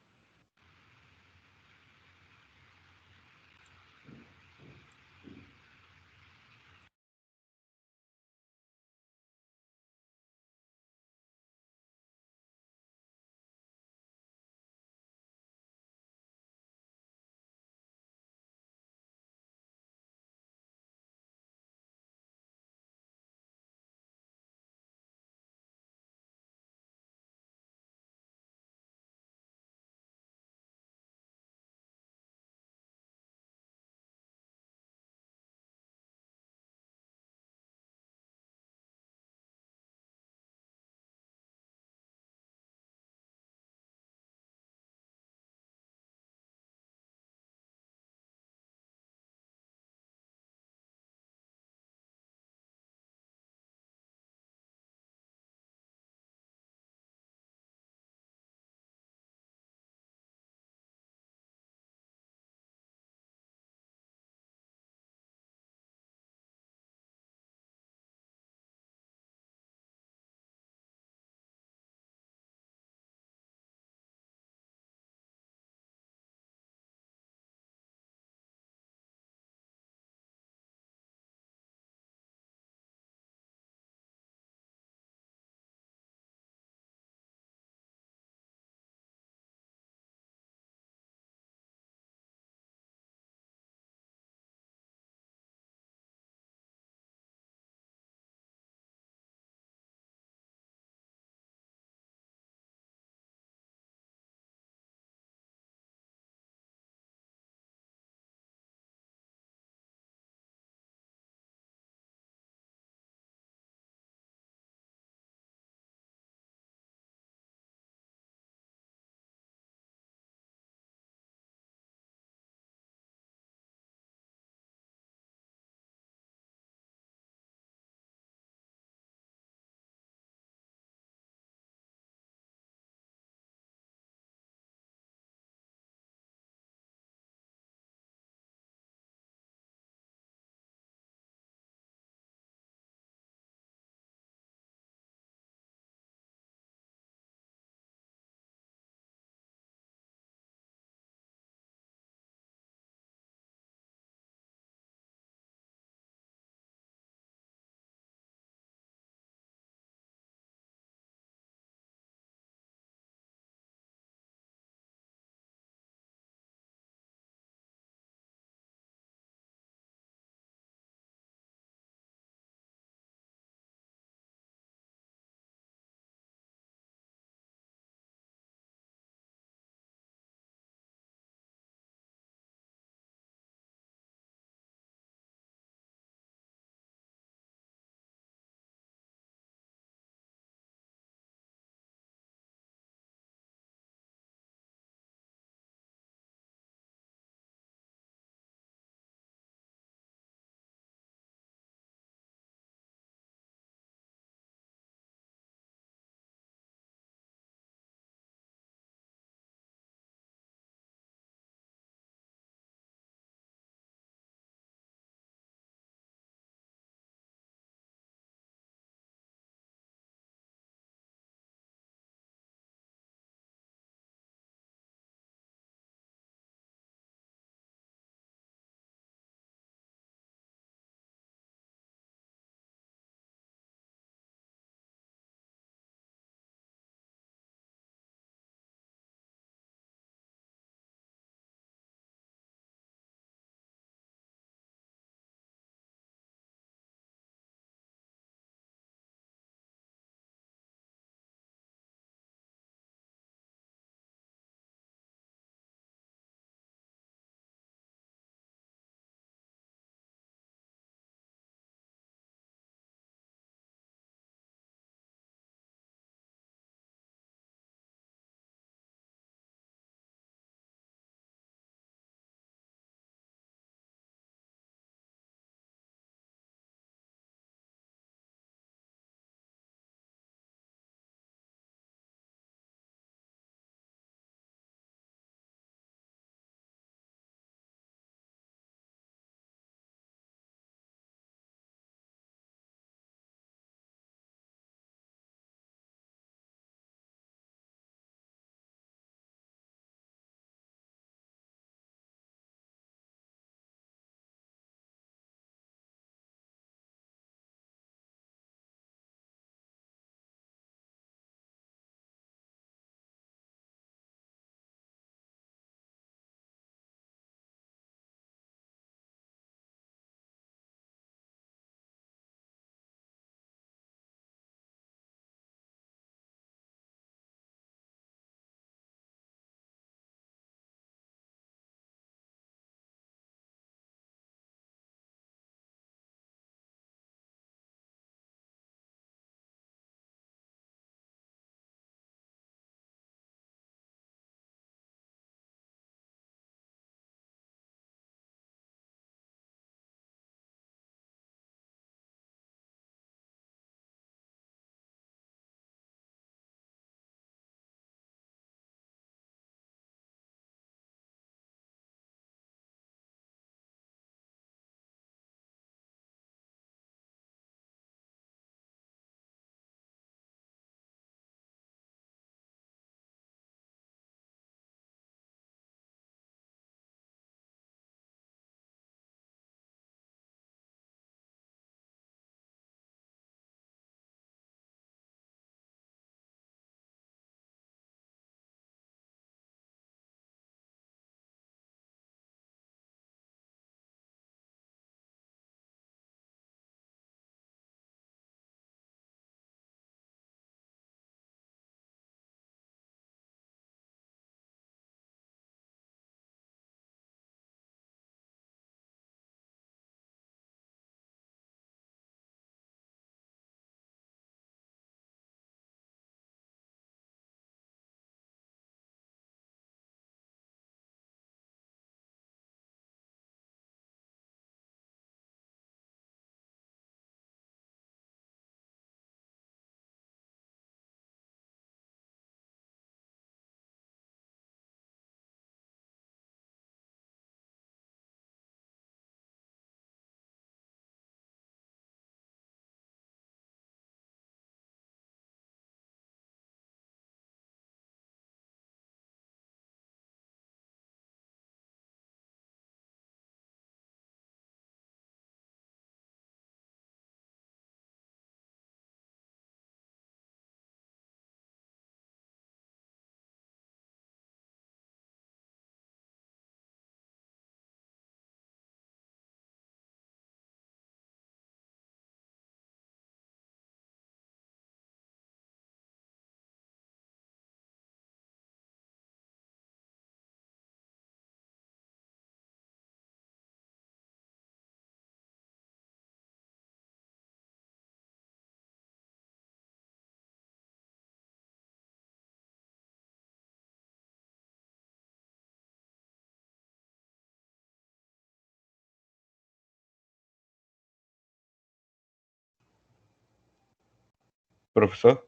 profesor.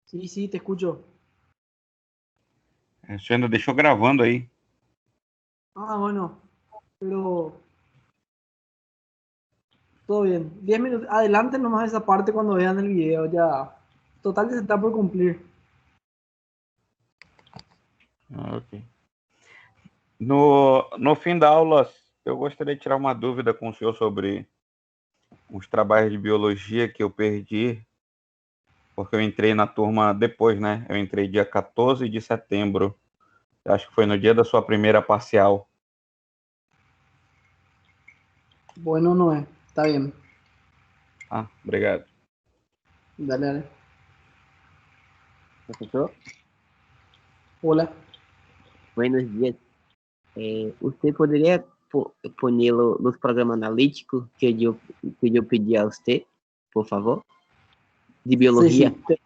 Sí, sí, te escucho. Você ainda deixou gravando aí. Ah, bueno, pero todo bien. 10 minutos. Adelante nomás esa parte cuando vean el video. Ya. Total que se está por cumplir. Ok. No fim da aula, eu gostaria de tirar uma dúvida com o senhor sobre os trabalhos de biologia que eu perdi, porque eu entrei na turma depois, né? Eu entrei dia 14 de setembro. Acho que foi no dia da sua primeira parcial. Bueno, no es. Está bien. Ah, obrigado. Dale, dale. Profesor, Hola. buenos días. Usted podría ponerlo los programas analíticos que yo pedí a usted, por favor? De biología. Sí, sí.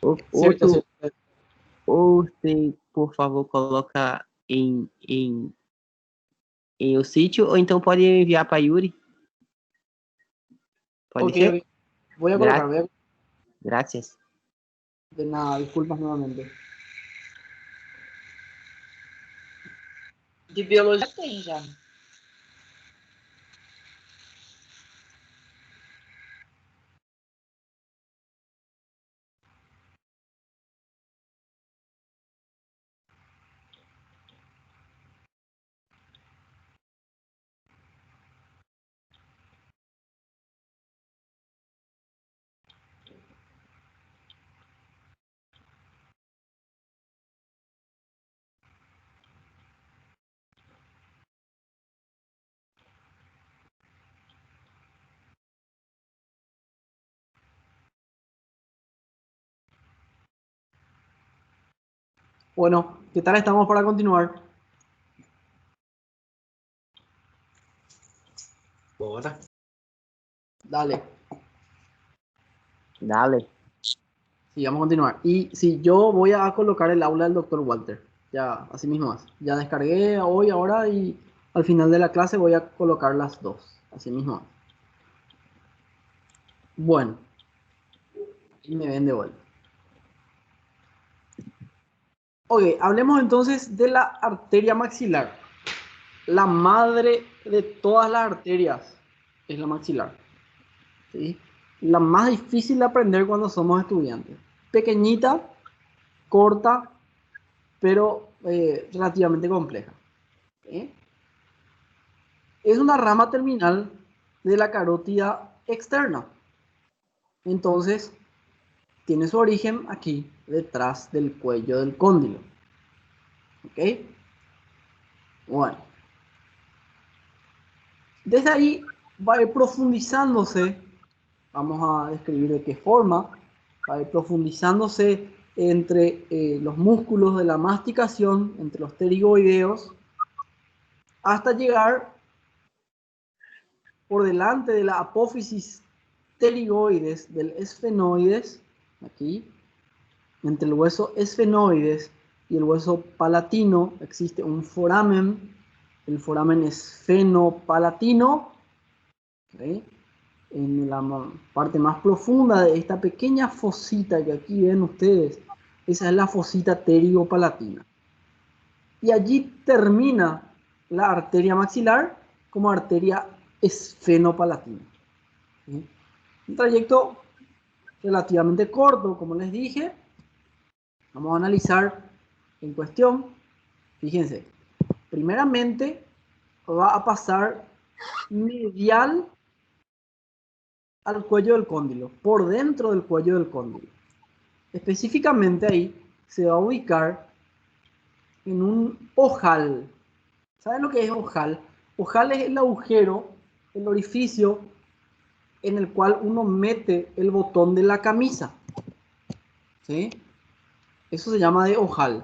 Outro, Cierto. ou você, por favor, coloca em o sítio, ou então pode enviar para Yuri. Pode Ok, ser? ok. Voy a colocar. Voy a... Gracias. De nada, disculpas nuevamente. De biologia tem já. Bueno, ¿qué tal estamos para continuar? Bora. Dale. Dale. Sí, vamos a continuar. Y sí, yo voy a colocar el aula del doctor Walter. Ya, así mismo es. Ya descargué hoy, ahora y al final de la clase voy a colocar las dos. Así mismo es. Bueno. Y me ven de vuelta. Ok, hablemos entonces de la arteria maxilar. La madre de todas las arterias es la maxilar. ¿Sí? La más difícil de aprender cuando somos estudiantes. Pequeñita, corta, pero relativamente compleja. ¿Sí? Es una rama terminal de la carótida externa. Entonces, tiene su origen aquí, detrás del cuello del cóndilo. ¿Ok? Bueno. Desde ahí va a ir profundizándose, vamos a describir de qué forma, va a ir profundizándose entre los músculos de la masticación, entre los pterigoideos, hasta llegar por delante de la apófisis pterigoides del esfenoides, aquí, entre el hueso esfenoides y el hueso palatino existe un foramen, el foramen esfenopalatino, ¿okay? En la parte más profunda de esta pequeña fosita que aquí ven ustedes, esa es la fosita pterigopalatina. Y allí termina la arteria maxilar como arteria esfenopalatina. ¿Sí? Un trayecto relativamente corto, como les dije. Vamos a analizar en cuestión. Fíjense, primeramente va a pasar medial al cuello del cóndilo, por dentro del cuello del cóndilo. Específicamente ahí se va a ubicar en un ojal. ¿Saben lo que es ojal? Ojal es el agujero, el orificio en el cual uno mete el botón de la camisa. ¿Sí? Eso se llama de ojal.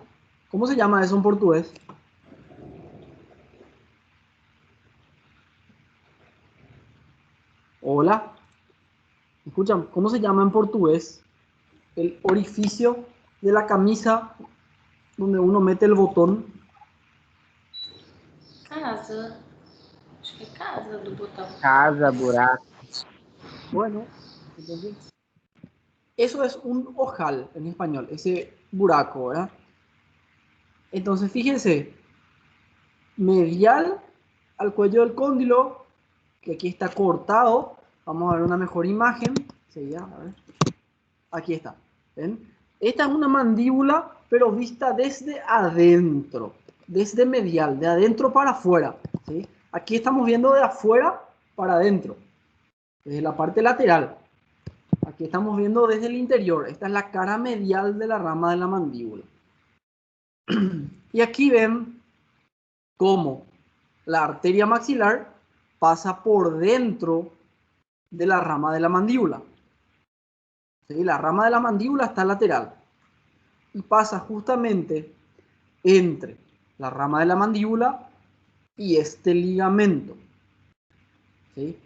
¿Cómo se llama eso en portugués? Hola. Escuchan, ¿cómo se llama en portugués el orificio de la camisa donde uno mete el botón? Canastra. Casa. Acho que é casa do botão. Casa, buraco. Bueno, entonces, eso es un ojal en español, ese buraco, ¿verdad? Entonces, fíjense, medial al cuello del cóndilo, que aquí está cortado. Vamos a ver una mejor imagen. Sí, a ver. Aquí está. ¿Ven? Esta es una mandíbula, pero vista desde adentro, desde medial, de adentro para afuera. ¿Sí? Aquí estamos viendo de afuera para adentro, desde la parte lateral. Aquí estamos viendo desde el interior. Esta es la cara medial de la rama de la mandíbula. Y aquí ven cómo la arteria maxilar pasa por dentro de la rama de la mandíbula. ¿Sí? La rama de la mandíbula está lateral y pasa justamente entre la rama de la mandíbula y este ligamento. ¿Sí?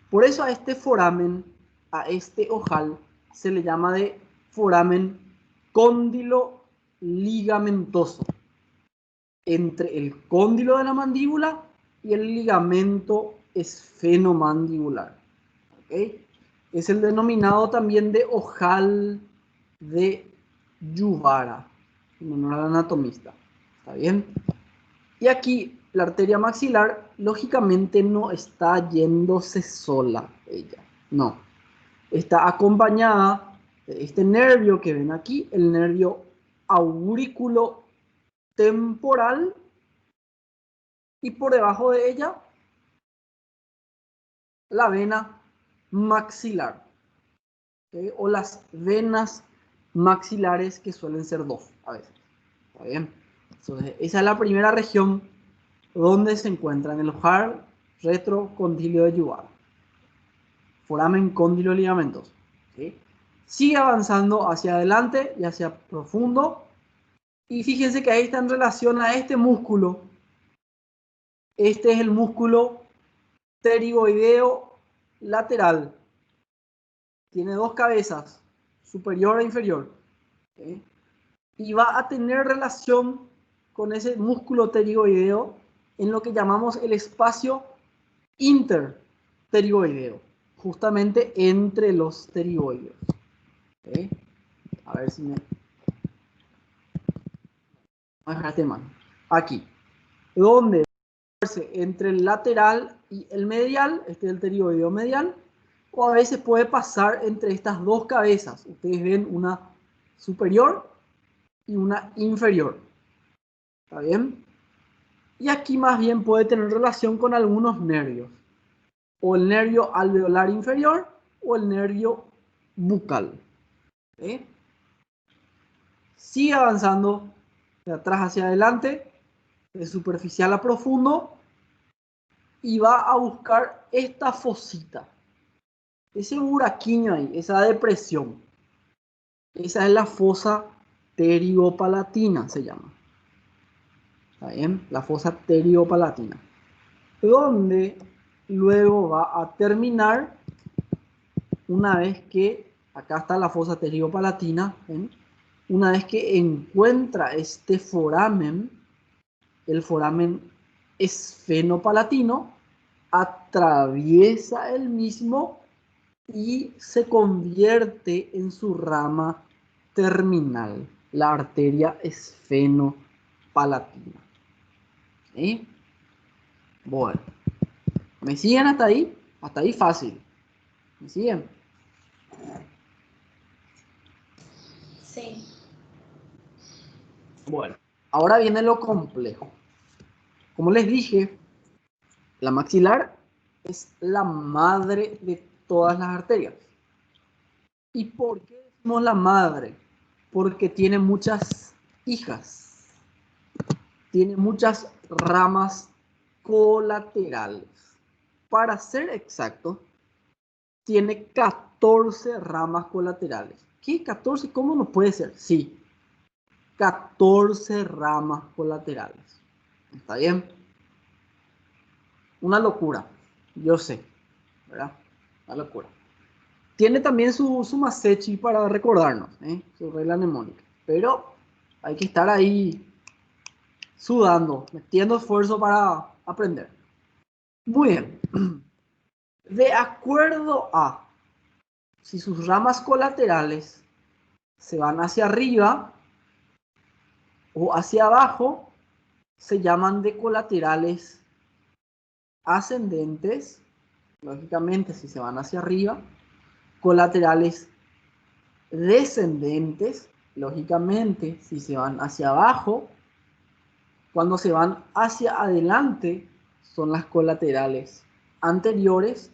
Por eso a este foramen, a este ojal, se le llama de foramen cóndilo ligamentoso. Entre el cóndilo de la mandíbula y el ligamento esfenomandibular. ¿Okay? Es el denominado también de ojal de Yuvara, en honor al anatomista. ¿Está bien? Y aquí la arteria maxilar, lógicamente, no está yéndose sola ella. No. Está acompañada de este nervio que ven aquí, el nervio aurículo temporal, y por debajo de ella la vena maxilar, ¿okay? O las venas maxilares, que suelen ser dos a veces. ¿Está bien? Entonces, esa es la primera región donde se encuentra en el ojal retrocondilo de Yuvara, foramen cóndilo ligamentoso. ¿Sí? Sigue avanzando hacia adelante y hacia profundo. Y fíjense que ahí está en relación a este músculo. Este es el músculo pterigoideo lateral. Tiene dos cabezas, superior e inferior. ¿Sí? Y va a tener relación con ese músculo pterigoideo en lo que llamamos el espacio interpterigoideo, justamente entre los pterigoideos. ¿Sí? A ver si me... Voy a dejar este mano. Aquí, donde entre el lateral y el medial, este es el pterigoideo medial, o a veces puede pasar entre estas dos cabezas. Ustedes ven una superior y una inferior. ¿Está bien? Y aquí más bien puede tener relación con algunos nervios, o el nervio alveolar inferior o el nervio bucal. ¿Sí? Sigue avanzando de atrás hacia adelante, de superficial a profundo, y va a buscar esta fosita, ese buraquinho ahí, esa depresión. Esa es la fosa pteriopalatina, se llama. ¿Está bien? La fosa pteriopalatina. Donde luego va a terminar, una vez que, acá está la fosa pteriopalatina, ¿ven? Una vez que encuentra este foramen, el foramen esfenopalatino, atraviesa el mismo y se convierte en su rama terminal, la arteria esfenopalatina. ¿Sí? Bueno, ¿me siguen hasta ahí? Hasta ahí fácil. ¿Me siguen? Sim. Bueno, ahora viene lo complejo. Como les dije, la maxilar es la madre de todas las arterias. ¿Y por qué decimos la madre? Porque tiene muchas hijas. Tiene muchas ramas colaterales. Para ser exacto, tiene 14 ramas colaterales. ¿Qué? 14, ¿cómo no puede ser? Sí, 14 ramas colaterales. ¿Está bien? Una locura, yo sé, ¿verdad? Una locura. Tiene también su masechi para recordarnos, su regla mnemónica. Pero hay que estar ahí sudando, metiendo esfuerzo para aprender. Muy bien. De acuerdo a si sus ramas colaterales se van hacia arriba o hacia abajo, se llaman de colaterales ascendentes, lógicamente si se van hacia arriba, colaterales descendentes, lógicamente si se van hacia abajo, cuando se van hacia adelante son las colaterales anteriores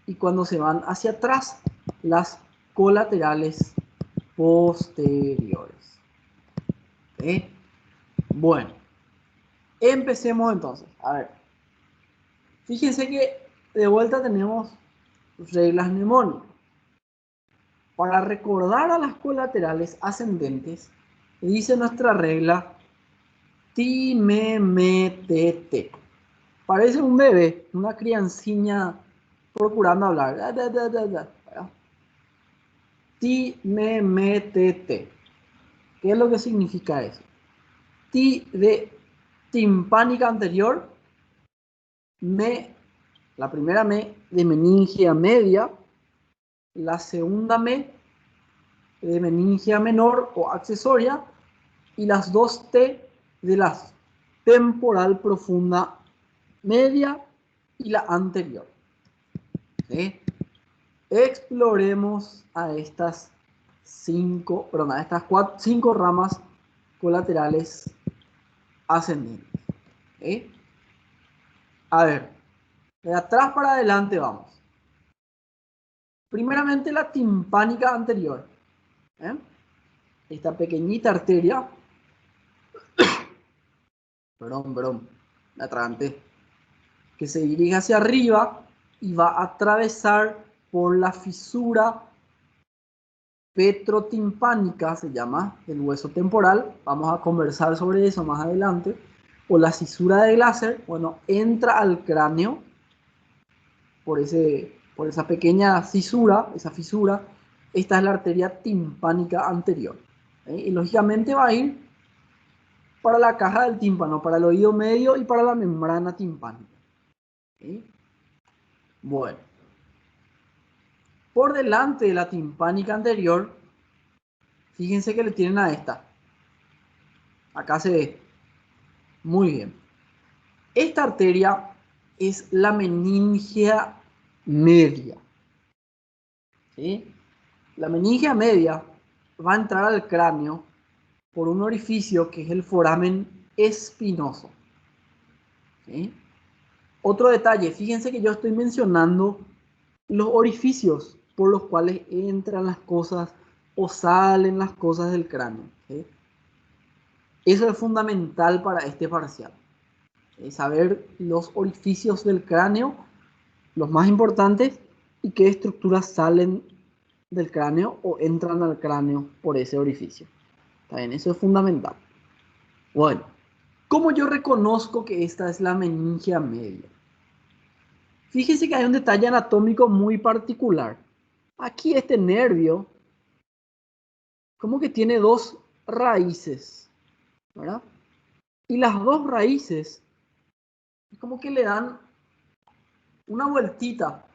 y cuando se van hacia atrás las colaterales posteriores. ¿Okay? Bueno, empecemos entonces. A ver, fíjense que de vuelta tenemos reglas mnemónicas. Para recordar a las colaterales ascendentes, dice nuestra regla ti, me, te. Parece un bebé, una crianciña procurando hablar. Ti, me, te. ¿Qué es lo que significa eso? Ti de timpánica anterior, me, la primera me de meningia media, la segunda me de meningia menor o accesoria y las dos T de la temporal profunda media y la anterior. ¿Sí? Exploremos a estas cinco ramas colaterales ascendentes. ¿Sí? A ver, de atrás para adelante vamos. Primeramente la timpánica anterior. Esta pequeñita arteria. Perdón, me atraganté. Que se dirige hacia arriba y va a atravesar por la fisura petrotimpánica, se llama, del hueso temporal. Vamos a conversar sobre eso más adelante. O la cisura de Glaser, bueno, entra al cráneo por esa pequeña cisura, esa fisura. Esta es la arteria timpánica anterior. Y lógicamente va a ir para la caja del tímpano, para el oído medio y para la membrana timpánica. ¿Sí? Bueno, por delante de la timpánica anterior, fíjense que le tienen a esta. Acá se ve. Muy bien. Esta arteria es la meningia media. ¿Sí? La meningia media va a entrar al cráneo por un orificio que es el foramen espinoso. ¿Sí? Otro detalle, fíjense que yo estoy mencionando los orificios por los cuales entran las cosas o salen las cosas del cráneo. ¿Sí? Eso es fundamental para este parcial. Saber los orificios del cráneo, los más importantes, y qué estructuras salen del cráneo o entran al cráneo por ese orificio. ¿Está bien? Eso es fundamental. Bueno, ¿cómo yo reconozco que esta es la meningia media? Fíjese que hay un detalle anatómico muy particular. Aquí este nervio, como que tiene dos raíces, ¿verdad? Y las dos raíces, como que le dan una vueltita,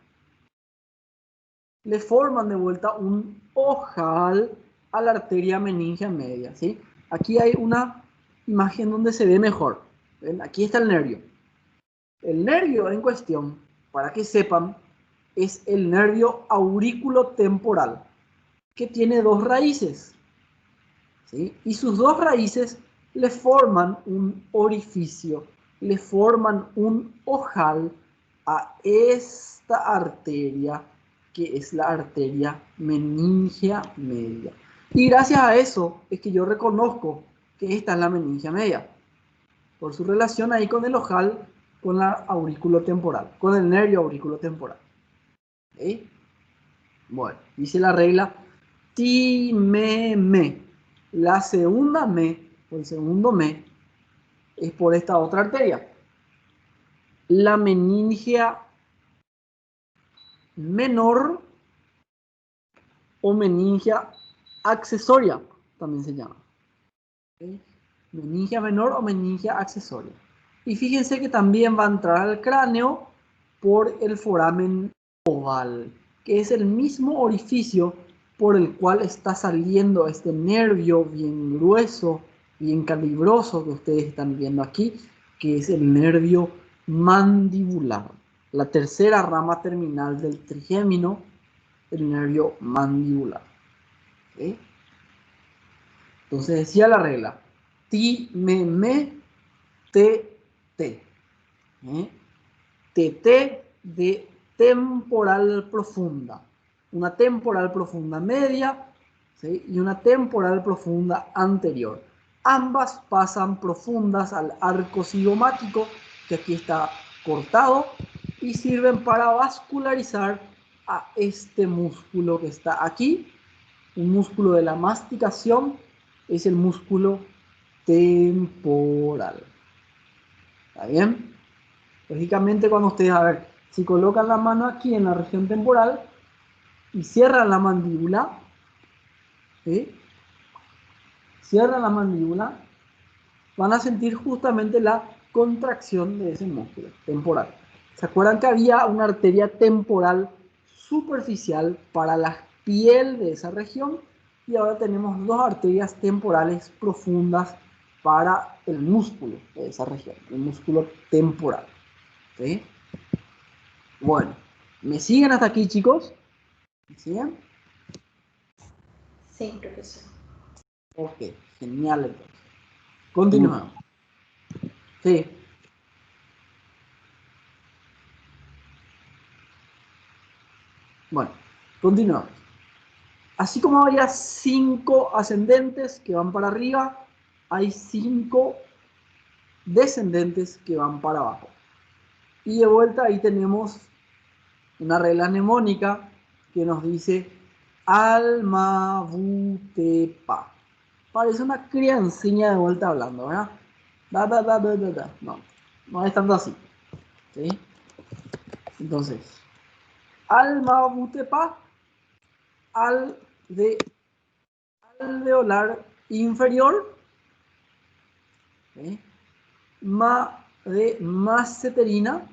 le forman de vuelta un ojal a la arteria meningia media, ¿sí? Aquí hay una imagen donde se ve mejor. ¿Ven? Aquí está el nervio. El nervio en cuestión, para que sepan, es el nervio auriculotemporal, que tiene dos raíces, ¿sí? Y sus dos raíces le forman un orificio, le forman un ojal a esta arteria, que es la arteria meningia media. Y gracias a eso es que yo reconozco que esta es la meningia media, por su relación ahí con el ojal, con la auriculotemporal, con el nervio auriculotemporal. ¿Okay? Bueno, dice la regla ti, me. La segunda me, o el segundo me, es por esta otra arteria. La meningia menor o meningia accesoria, también se llama. ¿Okay? Meningia menor o meningia accesoria. Y fíjense que también va a entrar al cráneo por el foramen oval, que es el mismo orificio por el cual está saliendo este nervio bien grueso, bien calibroso que ustedes están viendo aquí, que es el nervio mandibular. La tercera rama terminal del trigémino, el nervio mandibular. ¿Okay? Entonces decía la regla, ti, me, te, te. TT de temporal profunda. Una temporal profunda media, ¿sí? Y una temporal profunda anterior. Ambas pasan profundas al arco cigomático, que aquí está cortado, y sirven para vascularizar a este músculo que está aquí. Un músculo de la masticación es el músculo temporal. ¿Está bien? Lógicamente, cuando ustedes, a ver, si colocan la mano aquí en la región temporal y cierran la mandíbula, ¿sí? Cierran la mandíbula, van a sentir justamente la contracción de ese músculo temporal. ¿Se acuerdan que había una arteria temporal superficial para la piel de esa región? Y ahora tenemos dos arterias temporales profundas para el músculo de esa región, el músculo temporal. ¿Sí? Bueno, ¿me siguen hasta aquí, chicos? ¿Me siguen? Sim, professor. Ok, genial entonces. Continuamos. Sí. Bueno, continuamos. Así como había 5 ascendentes que van para arriba, hay 5 descendentes que van para abajo. Y de vuelta ahí tenemos una regla mnemónica que nos dice Almabutepa. Parece una criancilla de vuelta hablando, ¿verdad? No, no es tanto así. ¿Sí? Entonces, Almabutepa, alveolar inferior, ¿sí? Ma de masseterina,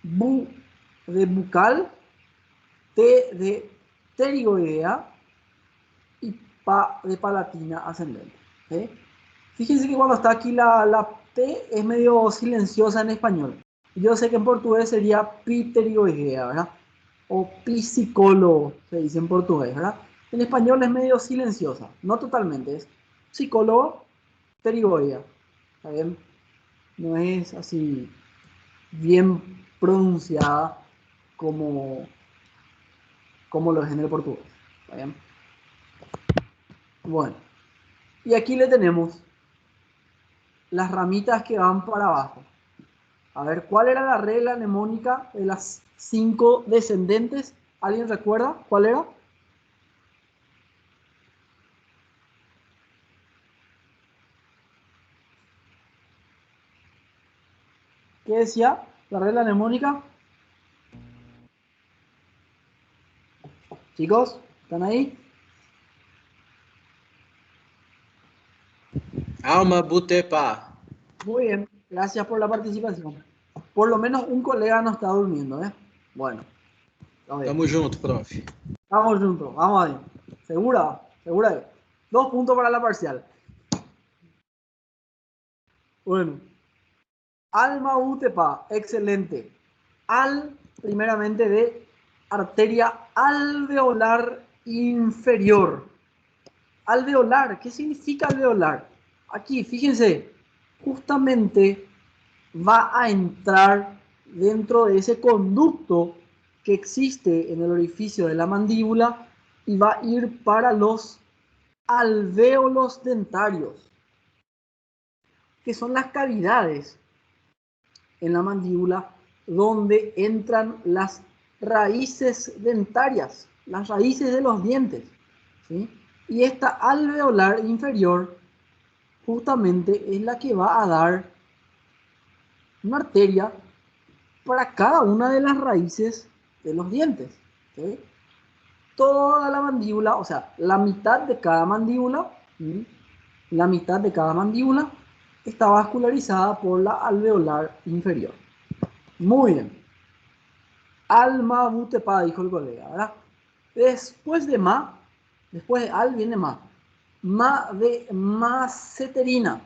Bu de bucal, T de pterigoidea y Pa de palatina ascendente. ¿Sí? Fíjense que cuando está aquí la T es medio silenciosa en español. Yo sé que en portugués sería piterioidea, ¿verdad? O psicólogo, se dice en portugués, ¿verdad? En español es medio silenciosa, no totalmente, es psicólogo, pterigoidea. ¿Está bien? No es así bien pronunciada como lo es en el portugués. ¿Está bien? Bueno, y aquí le tenemos las ramitas que van para abajo. A ver, ¿cuál era la regla mnemónica de las 5 descendentes? ¿Alguien recuerda cuál era? ¿Qué decía la regla mnemónica? Chicos, ¿están ahí? Almabutepa. Muy bien, gracias por la participación. Por lo menos un colega no está durmiendo, ¿eh? Bueno, a ver. Tamo junto, prof. Vamos juntos, vamos ahí. ¿Segura? ¿Segura? 2 puntos para la parcial. Bueno. Alma Utepa, excelente. Primeramente de arteria alveolar inferior. Alveolar, ¿qué significa alveolar? Aquí, fíjense, justamente va a entrar dentro de ese conducto que existe en el orificio de la mandíbula y va a ir para los alvéolos dentarios, que son las cavidades en la mandíbula donde entran las raíces dentarias, las raíces de los dientes, ¿sí? Y esta alveolar inferior justamente es la que va a dar una arteria para cada una de las raíces de los dientes, ¿sí? Toda la mandíbula, o sea, la mitad de cada mandíbula, ¿sí? La mitad de cada mandíbula está vascularizada por la alveolar inferior. Muy bien. Alma butepa, dijo el colega, ¿verdad? Después de ma, después de al viene ma. Ma de maceterina.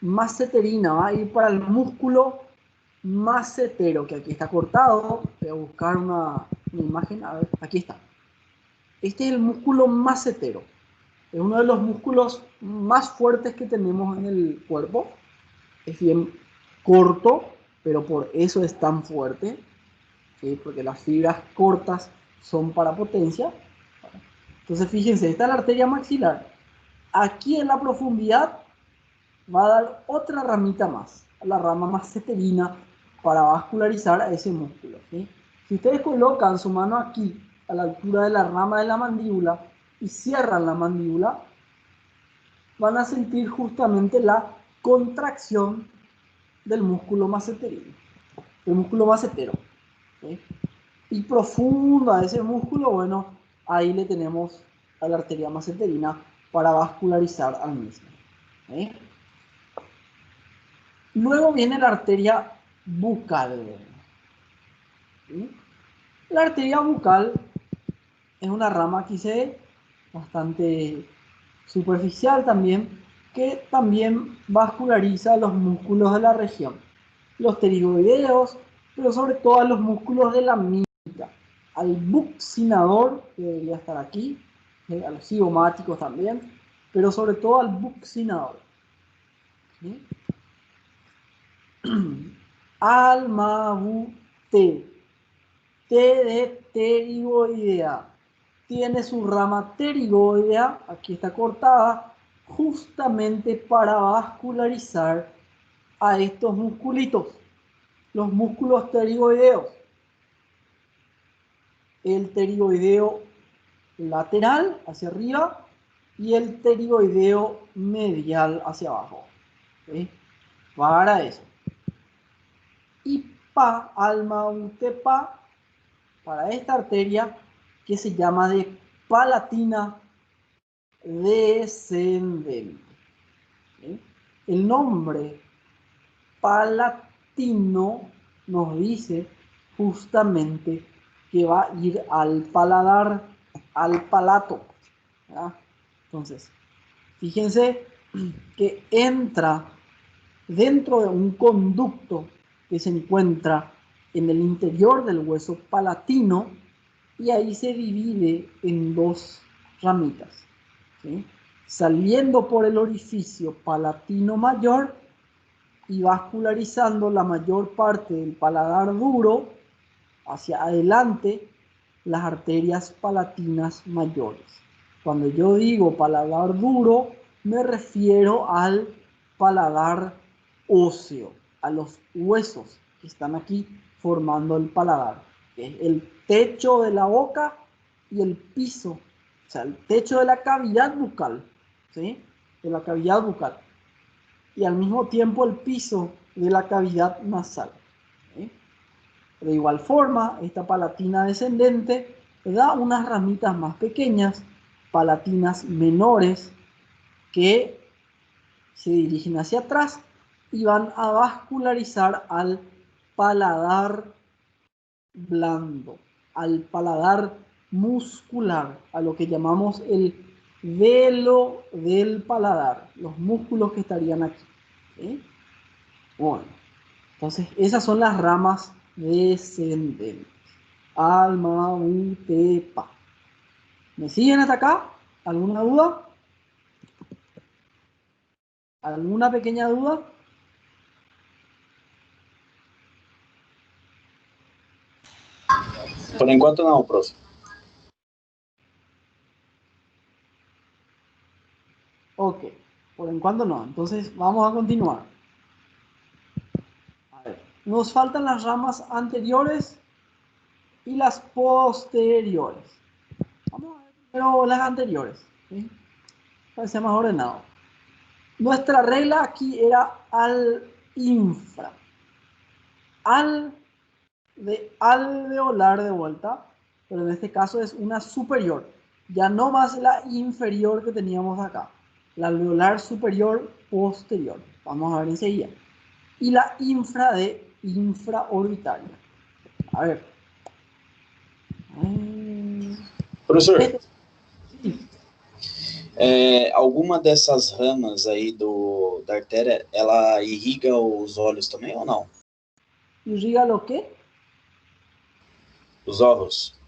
Maceterina va a ir para el músculo macetero, que aquí está cortado. Voy a buscar una imagen, a ver, aquí está. Este es el músculo macetero. Es uno de los músculos más fuertes que tenemos en el cuerpo. Es bien corto, pero por eso es tan fuerte, ¿sí? Porque las fibras cortas son para potencia. Entonces, fíjense, esta es la arteria maxilar. Aquí en la profundidad va a dar otra ramita más, la rama maceterina, para vascularizar a ese músculo, ¿sí? Si ustedes colocan su mano aquí, a la altura de la rama de la mandíbula, y cierran la mandíbula, van a sentir justamente la contracción del músculo maceterino, del músculo macetero, ¿sí? Y profundo a ese músculo, bueno, ahí le tenemos a la arteria maceterina para vascularizar al mismo, ¿sí? Luego viene la arteria bucal, ¿sí? La arteria bucal es una rama que se ve bastante superficial también, que también vasculariza los músculos de la región, los pterigoideos, pero sobre todo a los músculos de la mímica, al buccinador, que debería estar aquí, a los cigomáticos también, pero sobre todo al buccinador, ¿sí? Almabute, T de pterigoidea. Tiene su rama pterigoidea, aquí está cortada, justamente para vascularizar a estos musculitos, los músculos pterigoideos. El pterigoideo lateral hacia arriba y el pterigoideo medial hacia abajo, ¿sí? Para eso. Y pa, alma utepa, para esta arteria que se llama de palatina descendente, ¿sí? El nombre palatino nos dice justamente que va a ir al paladar, al palato, ¿verdad? Entonces, fíjense que entra dentro de un conducto que se encuentra en el interior del hueso palatino y ahí se divide en dos ramitas, ¿sí? Saliendo por el orificio palatino mayor y vascularizando la mayor parte del paladar duro hacia adelante, las arterias palatinas mayores. Cuando yo digo paladar duro, me refiero al paladar óseo, a los huesos que están aquí formando el paladar, que es el techo de la boca y el piso, o sea, el techo de la cavidad bucal, ¿sí? De la cavidad bucal. Y al mismo tiempo el piso de la cavidad nasal, ¿sí? De igual forma, esta palatina descendente da unas ramitas más pequeñas, palatinas menores, que se dirigen hacia atrás y van a vascularizar al paladar blando, al paladar muscular, a lo que llamamos el velo del paladar, los músculos que estarían aquí, ¿sí? Bueno, entonces esas son las ramas descendentes. Alma, utepa. ¿Me siguen hasta acá? ¿Alguna duda? ¿Alguna pequeña duda? Por enquanto não, prof. Ok, por en cuando no. Entonces vamos a continuar. A ver, nos faltan las ramas anteriores y las posteriores. Vamos a ver primero las anteriores, ¿sí? Para ser más ordenado. Nuestra regla aquí era al infra. Al de alveolar de vuelta, pero en este caso es una superior. Ya no más la inferior que teníamos acá, la alveolar superior posterior. Vamos a ver enseguida. Y la infra de infraorbitaria. A ver. Professor, Este- sí. alguma dessas ramas aí da artéria, ela irriga os olhos também ou não? ¿Irriga lo qué? Os ojos.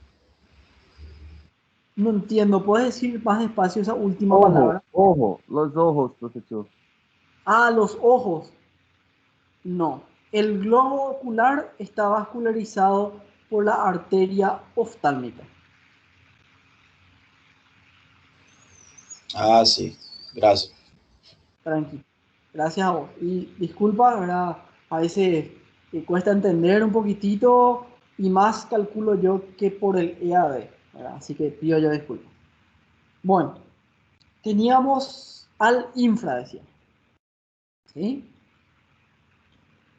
No entiendo. ¿Puedes decir más despacio esa última Ojo, palabra? ojo, los ojos, profesor. Ah, los ojos. No. El globo ocular está vascularizado por la arteria oftálmica. Ah, sim. Graças. Tranquilo. Gracias a vos. Y disculpa, ¿verdad? A veces cuesta entender un poquitito y más calculo yo que por el EAD, ¿verdad? Así que pido yo disculpas. Bueno, teníamos al infra, decía. ¿Sí?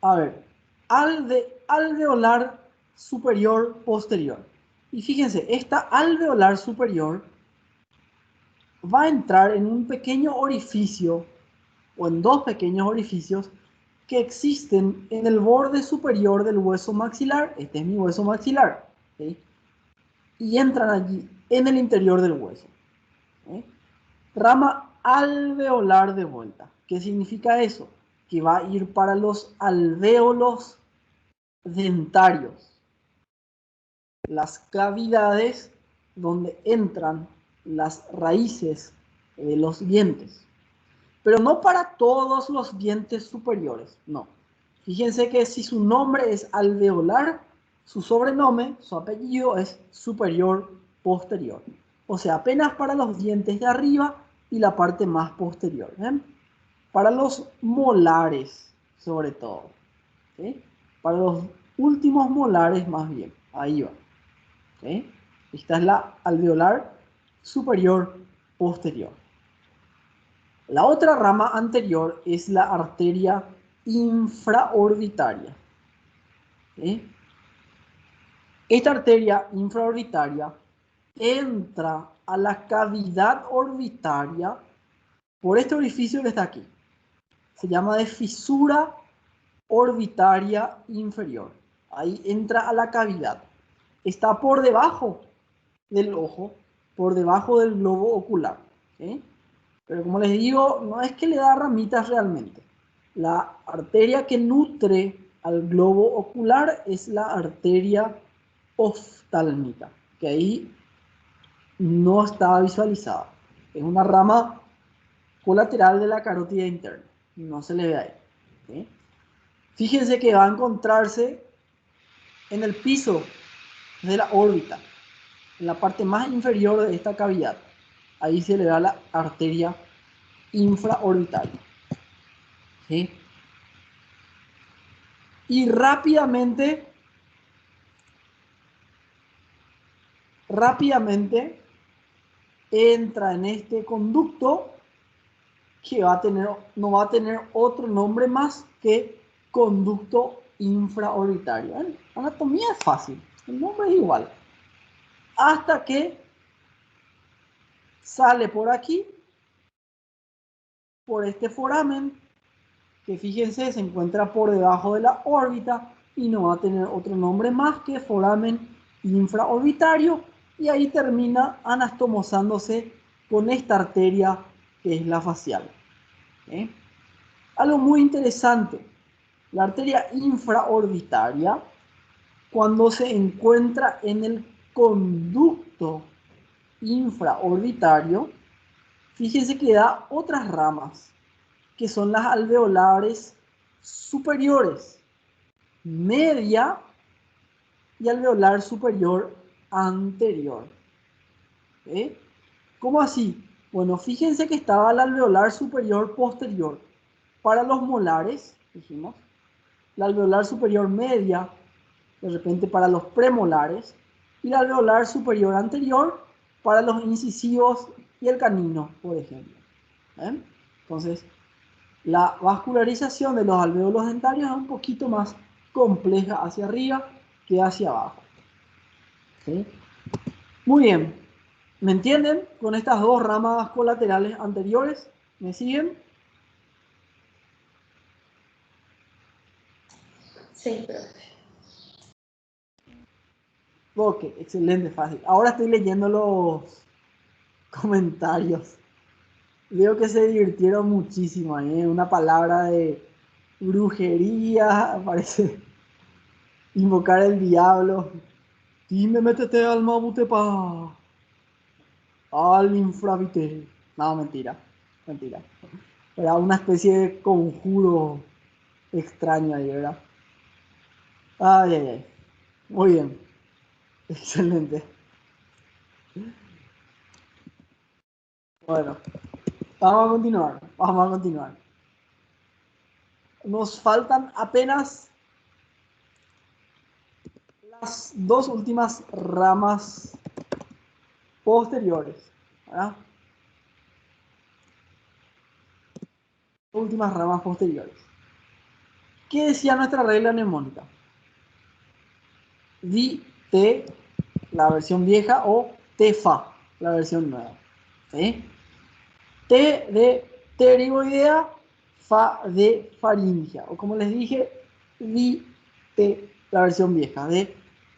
A ver, alveolar superior posterior. Y fíjense, esta alveolar superior va a entrar en un pequeño orificio o en dos pequeños orificios que existen en el borde superior del hueso maxilar. Este es mi hueso maxilar. ¿Sí? Y entran allí en el interior del hueso. ¿Sí? Rama alveolar de vuelta. ¿Qué significa eso? Que va a ir para los alvéolos dentarios. Las cavidades donde entran las raíces de los dientes. Pero no para todos los dientes superiores, no. Fíjense que si su nombre es alveolar, su sobrenombre, su apellido es superior posterior. O sea, apenas para los dientes de arriba y la parte más posterior. ¿Ven? Para los molares, sobre todo. ¿Sí? Para los últimos molares más bien. Ahí va. ¿Sí? Esta es la alveolar superior posterior. La otra rama anterior es la arteria infraorbitaria. ¿Sí? Esta arteria infraorbitaria entra a la cavidad orbitaria por este orificio que está aquí. Se llama de fisura orbitaria inferior. Ahí entra a la cavidad. Está por debajo del ojo, por debajo del globo ocular. ¿Sí? Pero como les digo, no es que le da ramitas realmente. La arteria que nutre al globo ocular es la arteria oftálmica, que ahí no está visualizada. Es una rama colateral de la carótida interna. No se le ve ahí. ¿Sí? Fíjense que va a encontrarse en el piso de la órbita, en la parte más inferior de esta cavidad. Ahí se le da la arteria infraorbitaria. ¿Sí? Y rápidamente entra en este conducto que no va a tener otro nombre más que conducto infraorbitario. ¿Eh? Anatomía es fácil, el nombre es igual. Hasta que sale por aquí, por este foramen, que fíjense, se encuentra por debajo de la órbita y no va a tener otro nombre más que foramen infraorbitario, y ahí termina anastomosándose con esta arteria que es la facial. ¿Eh? Algo muy interesante, la arteria infraorbitaria, cuando se encuentra en el conducto infraorbitario, fíjense que da otras ramas, que son las alveolares superiores, media y alveolar superior anterior. ¿Eh? ¿Cómo así? Bueno, fíjense que estaba la alveolar superior posterior para los molares, dijimos, la alveolar superior media, de repente para los premolares, y la alveolar superior anterior para los incisivos y el canino, por ejemplo. ¿Eh? Entonces, la vascularización de los alvéolos dentarios es un poquito más compleja hacia arriba que hacia abajo. ¿Sí? Muy bien. ¿Me entienden? Con estas dos ramas colaterales anteriores ¿Me siguen? Sí, profe. Ok, excelente, fácil. Ahora estoy leyendo los comentarios. Veo que se divirtieron muchísimo, ¿eh? Una palabra de brujería, parece invocar el diablo. Dime, métete al Mabutepa, al infravite. No, mentira, mentira. Era una especie de conjuro extraño ahí, ¿verdad? Ay, ay, ay. Muy bien, excelente. Bueno, vamos a continuar, vamos a continuar. Nos faltan apenas las dos últimas ramas posteriores, ¿verdad? Últimas ramas posteriores. ¿Qué decía nuestra regla mnemónica? Di, te, la versión vieja, o te, fa, la versión nueva. ¿Sí? T de pterigoidea, fa de faringia. O como les dije, di, te, la versión vieja.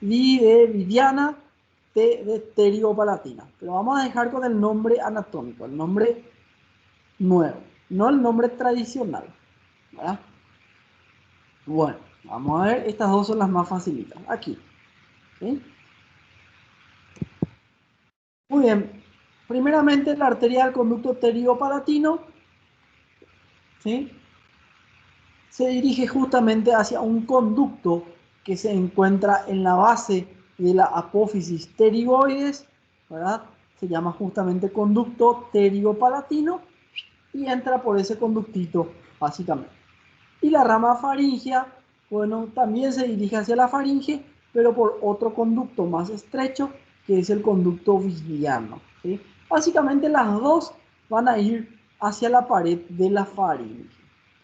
Di de Viviana, T de pteriopalatina. Pero vamos a dejar con el nombre anatómico, el nombre nuevo, no el nombre tradicional, ¿verdad? Bueno, vamos a ver, estas dos son las más facilitas. Aquí. ¿Sí? Muy bien. Primeramente, la arteria del conducto pteriopalatino, ¿sí?, se dirige justamente hacia un conducto que se encuentra en la base de la apófisis pterigoides, ¿verdad? Se llama justamente conducto pteriopalatino y entra por ese conductito, básicamente. Y la rama faríngea, bueno, también se dirige hacia la faringe, pero por otro conducto más estrecho, que es el conducto biliano, ¿sí? Básicamente las dos van a ir hacia la pared de la faringe,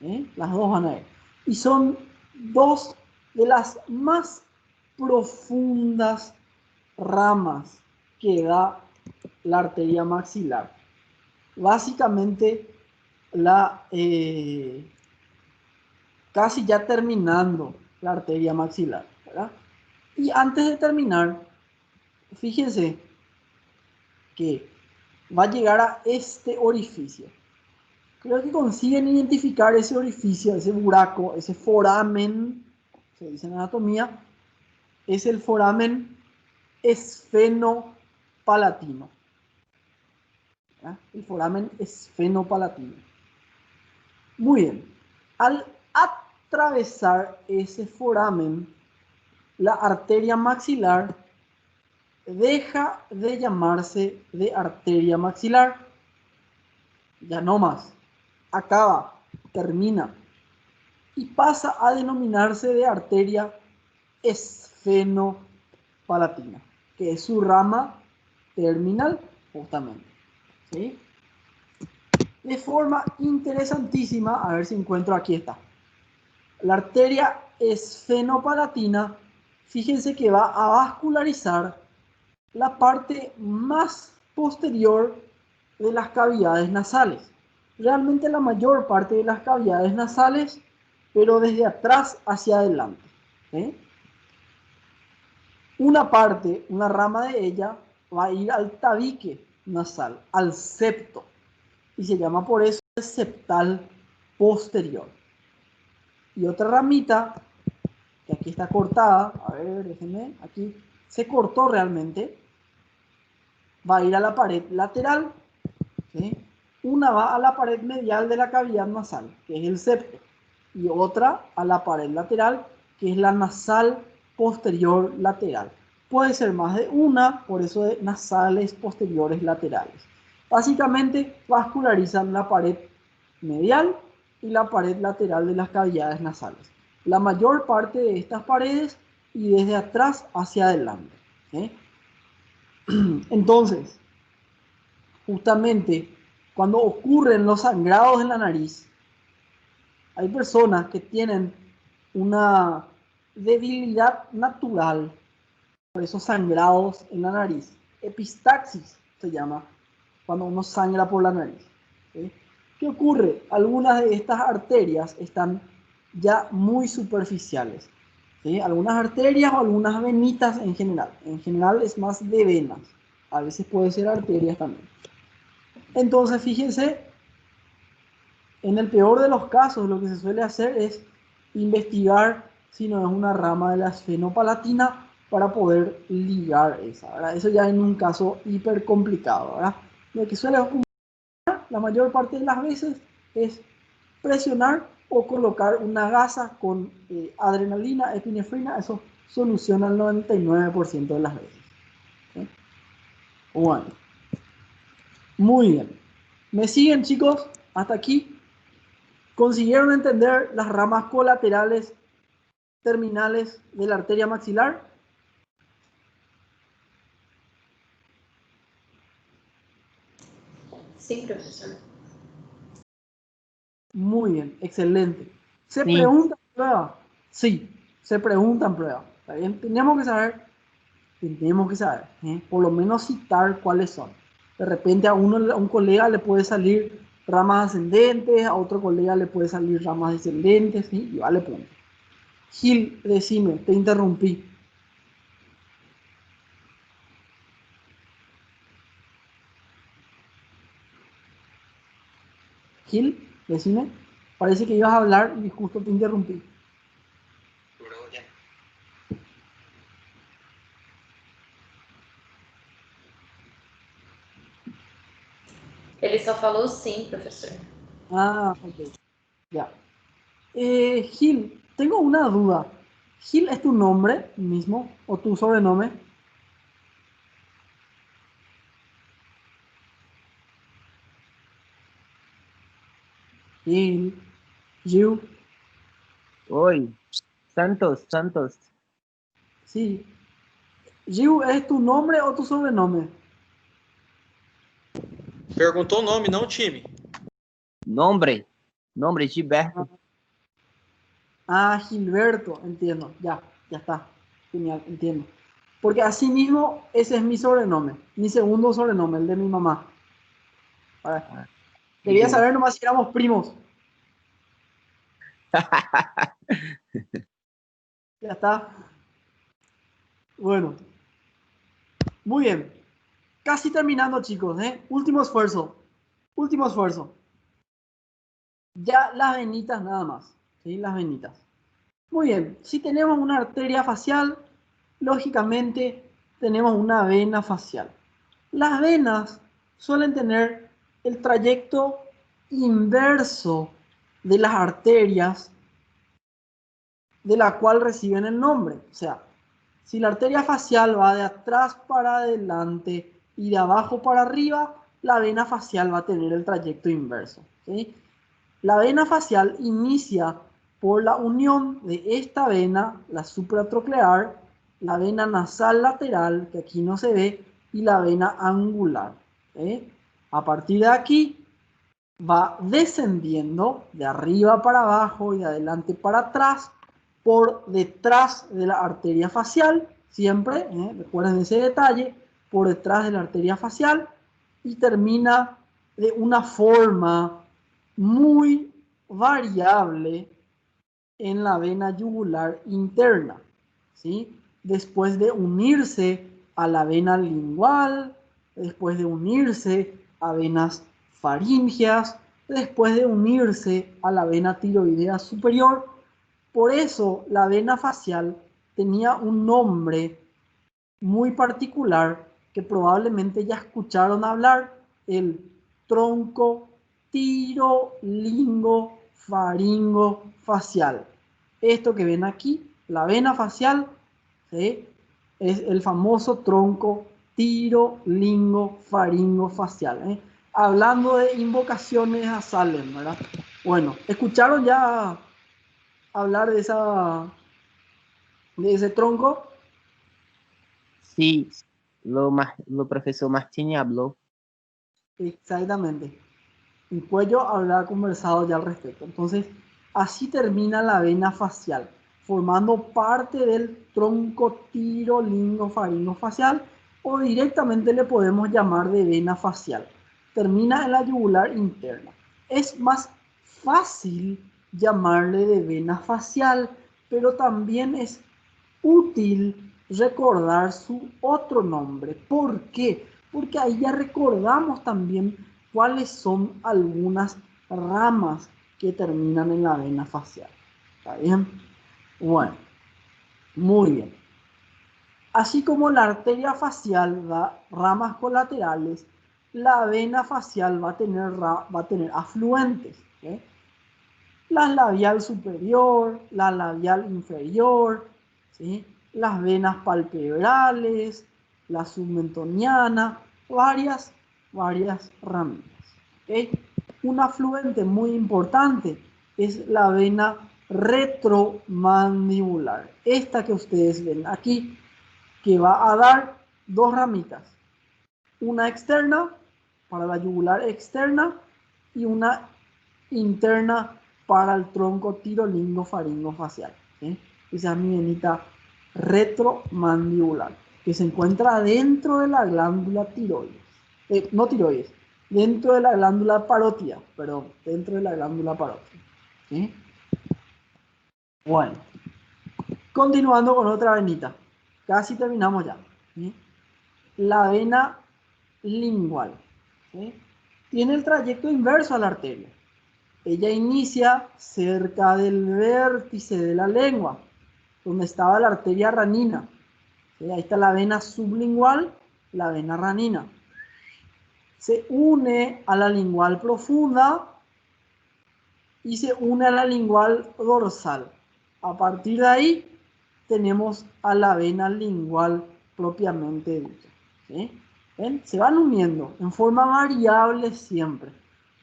¿sí? Las dos van a ir. Y son dos de las más profundas ramas que da la arteria maxilar. Básicamente casi ya terminando la arteria maxilar, ¿verdad? Y antes de terminar, fíjense que va a llegar a este orificio. Creo que consiguen identificar ese orificio, ese buraco, ese foramen, se dice en anatomía, es el foramen esfenopalatino. ¿Verdad? El foramen esfenopalatino. Muy bien. Al atravesar ese foramen, la arteria maxilar deja de llamarse de arteria maxilar. Ya no más. Acaba, termina. Y pasa a denominarse de arteria esfenopalatina, que es su rama terminal, justamente. ¿Sí? De forma interesantísima, a ver si encuentro, aquí está. La arteria esfenopalatina, fíjense que va a vascularizar la parte más posterior de las cavidades nasales. Realmente la mayor parte de las cavidades nasales, pero desde atrás hacia adelante. ¿Sí? Una parte, una rama de ella, va a ir al tabique nasal, al septo, y se llama por eso el septal posterior. Y otra ramita, que aquí está cortada, a ver, déjenme, aquí se cortó realmente, va a ir a la pared lateral, ¿sí? Una va a la pared medial de la cavidad nasal, que es el septo, y otra a la pared lateral, que es la nasal posterior lateral. Puede ser más de una, por eso de nasales posteriores laterales. Básicamente vascularizan la pared medial y la pared lateral de las cavidades nasales. La mayor parte de estas paredes y desde atrás hacia adelante. ¿Sí? Entonces, justamente cuando ocurren los sangrados en la nariz, hay personas que tienen una debilidad natural por esos sangrados en la nariz. Epistaxis se llama cuando uno sangra por la nariz. ¿Sí? ¿Qué ocurre? Algunas de estas arterias están ya muy superficiales, ¿sí? Algunas arterias o algunas venitas en general. En general es más de venas. A veces puede ser arterias también. Entonces, fíjense, en el peor de los casos, lo que se suele hacer es investigar si no es una rama de la esfenopalatina para poder ligar esa, ¿verdad? Eso ya en un caso hiper complicado, ¿verdad? Lo que suele ocurrir la mayor parte de las veces es presionar o colocar una gasa con adrenalina, epinefrina. Eso soluciona el 99% de las veces. ¿Sí? Bueno, muy bien. ¿Me siguen, chicos? Hasta aquí. ¿Consiguieron entender las ramas colaterales terminales de la arteria maxilar? Sí, profesor. Muy bien, excelente. ¿Se Sí. pregunta en prueba? Sí, se pregunta en prueba. ¿Está bien? Tenemos que saber, por lo menos citar cuáles son. De repente a un colega le puede salir ramas ascendentes, a otro colega le puede salir ramas descendentes, ¿sí? Y vale punto. Gil, decime, te interrumpí. Gil, decime. Parece que ibas a hablar y justo te interrumpí. Ele só falou sim, professor. Ah, ok. Ya. Gil, tengo una duda. ¿Gil es tu nombre mismo o tu sobrenombre? Gil, Gil, Oi, Santos. sí. Gil, ¿es tu nombre o tu sobrenombre? Perguntou o nome, não o time. Nombre Gilberto. Ah, Gilberto, entiendo. Ya está. Genial, entiendo. Porque así mismo ese es mi sobrenombre, mi segundo sobrenombre, el de mi mamá. Ahora, quería saber nomás si éramos primos. Ya está. Bueno. Muy bien. Casi terminando, chicos, ¿eh? Último esfuerzo. Último esfuerzo. Ya las venitas nada más. ¿Sí? Las venitas. Muy bien. Si tenemos una arteria facial, lógicamente tenemos una vena facial. Las venas suelen tener el trayecto inverso de las arterias de la cual reciben el nombre. O sea, si la arteria facial va de atrás para adelante y de abajo para arriba, la vena facial va a tener el trayecto inverso. ¿Sí? La vena facial inicia por la unión de esta vena, la supratroclear, la vena nasal lateral, que aquí no se ve, y la vena angular. ¿Sí? A partir de aquí va descendiendo de arriba para abajo y de adelante para atrás por detrás de la arteria facial, siempre, recuerden ese detalle, por detrás de la arteria facial, y termina de una forma muy variable en la vena yugular interna, ¿sí? Después de unirse a la vena lingual, después de unirse a venas faríngeas, después de unirse a la vena tiroidea superior. Por eso la vena facial tenía un nombre muy particular que probablemente ya escucharon hablar, el tronco tirolingo faringo facial. Esto que ven aquí, la vena facial, ¿sí? Es el famoso tronco tirolingo faringo facial. ¿Eh? Hablando de invocaciones a Salem, ¿verdad? Bueno, ¿escucharon ya hablar de ese tronco? Sí, lo profesor Martini habló. Exactamente. En Cuello habrá conversado ya al respecto. Entonces, así termina la vena facial, formando parte del tronco tirolingo facial, o directamente le podemos llamar de vena facial. Termina en la yugular interna. es más fácil llamarle de vena facial, pero también es útil recordar su otro nombre. ¿Por qué? Porque ahí ya recordamos también cuáles son algunas ramas que terminan en la vena facial. ¿Está bien? Bueno, muy bien. Así como la arteria facial da ramas colaterales, la vena facial va a tener afluentes. ¿Okay? La labial superior, la labial inferior, ¿sí? Las venas palpebrales, la submentoniana, varias ramitas. ¿Okay? Un afluente muy importante es la vena retromandibular. Esta que ustedes ven aquí, que va a dar dos ramitas. Una externa para la yugular externa y una interna para el tronco tirolingo-faringo-facial. ¿Sí? Esa es mi venita retromandibular, que se encuentra dentro de la glándula tiroides. No tiroides, dentro de la glándula parótida, perdón, dentro de la glándula parótida. ¿Sí? Bueno, continuando con otra venita. Casi terminamos ya. ¿Sí? La vena lingual. ¿Sí? Tiene el trayecto inverso a la arteria. Ella inicia cerca del vértice de la lengua, donde estaba la arteria ranina. ¿Sí? Ahí está la vena sublingual, la vena ranina. Se une a la lingual profunda y se une a la lingual dorsal. A partir de ahí tenemos a la vena lingual propiamente dicha. ¿Sí? ¿Ven? Se van uniendo en forma variable siempre.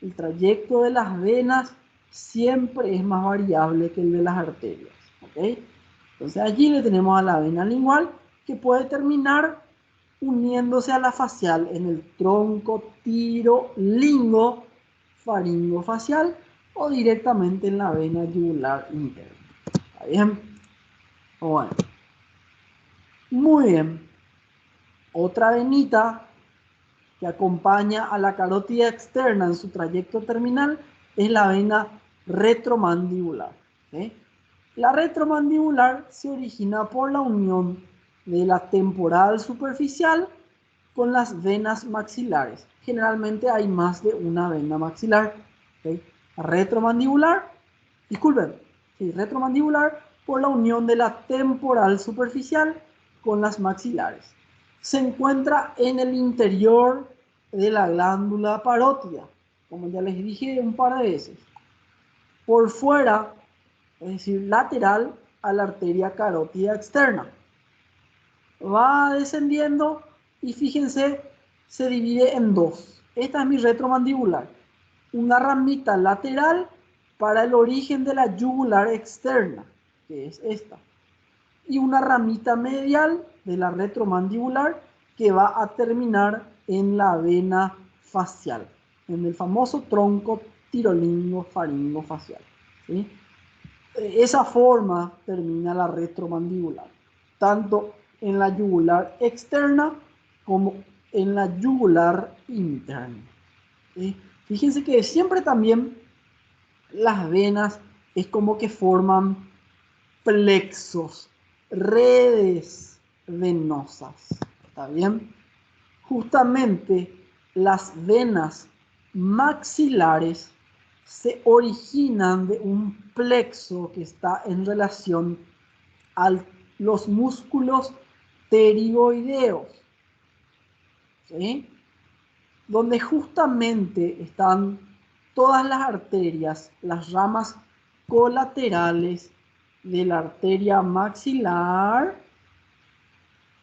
El trayecto de las venas siempre es más variable que el de las arterias. ¿Okay? Entonces allí le tenemos a la vena lingual que puede terminar uniéndose a la facial en el tronco tirolingo faringo facial o directamente en la vena yugular interna. ¿Está bien? Bueno. Muy bien. Otra venita que acompaña a la carótida externa en su trayecto terminal es la vena retromandibular. ¿Sí? La retromandibular se origina por la unión de la temporal superficial con las venas maxilares. Generalmente hay más de una vena maxilar. ¿Sí? Retromandibular, disculpen, sí, retromandibular por la unión de la temporal superficial con las maxilares. Se encuentra en el interior de la glándula parótida, como ya les dije un par de veces. Por fuera, es decir, lateral a la arteria carótida externa. Va descendiendo y fíjense, se divide en dos. Esta es mi retromandibular. Una ramita lateral para el origen de la yugular externa, que es esta. Y una ramita medial de la retromandibular que va a terminar en la vena facial, en el famoso tronco tirolingo faringo facial. ¿Sí? Esa forma termina la retromandibular, tanto en la yugular externa como en la yugular interna. ¿Sí? Fíjense que siempre también las venas es como que forman plexos, redes venosas. ¿Está bien? Justamente las venas maxilares se originan de un plexo que está en relación a los músculos pterigoideos, ¿sí? Donde justamente están todas las arterias, las ramas colaterales de la arteria maxilar.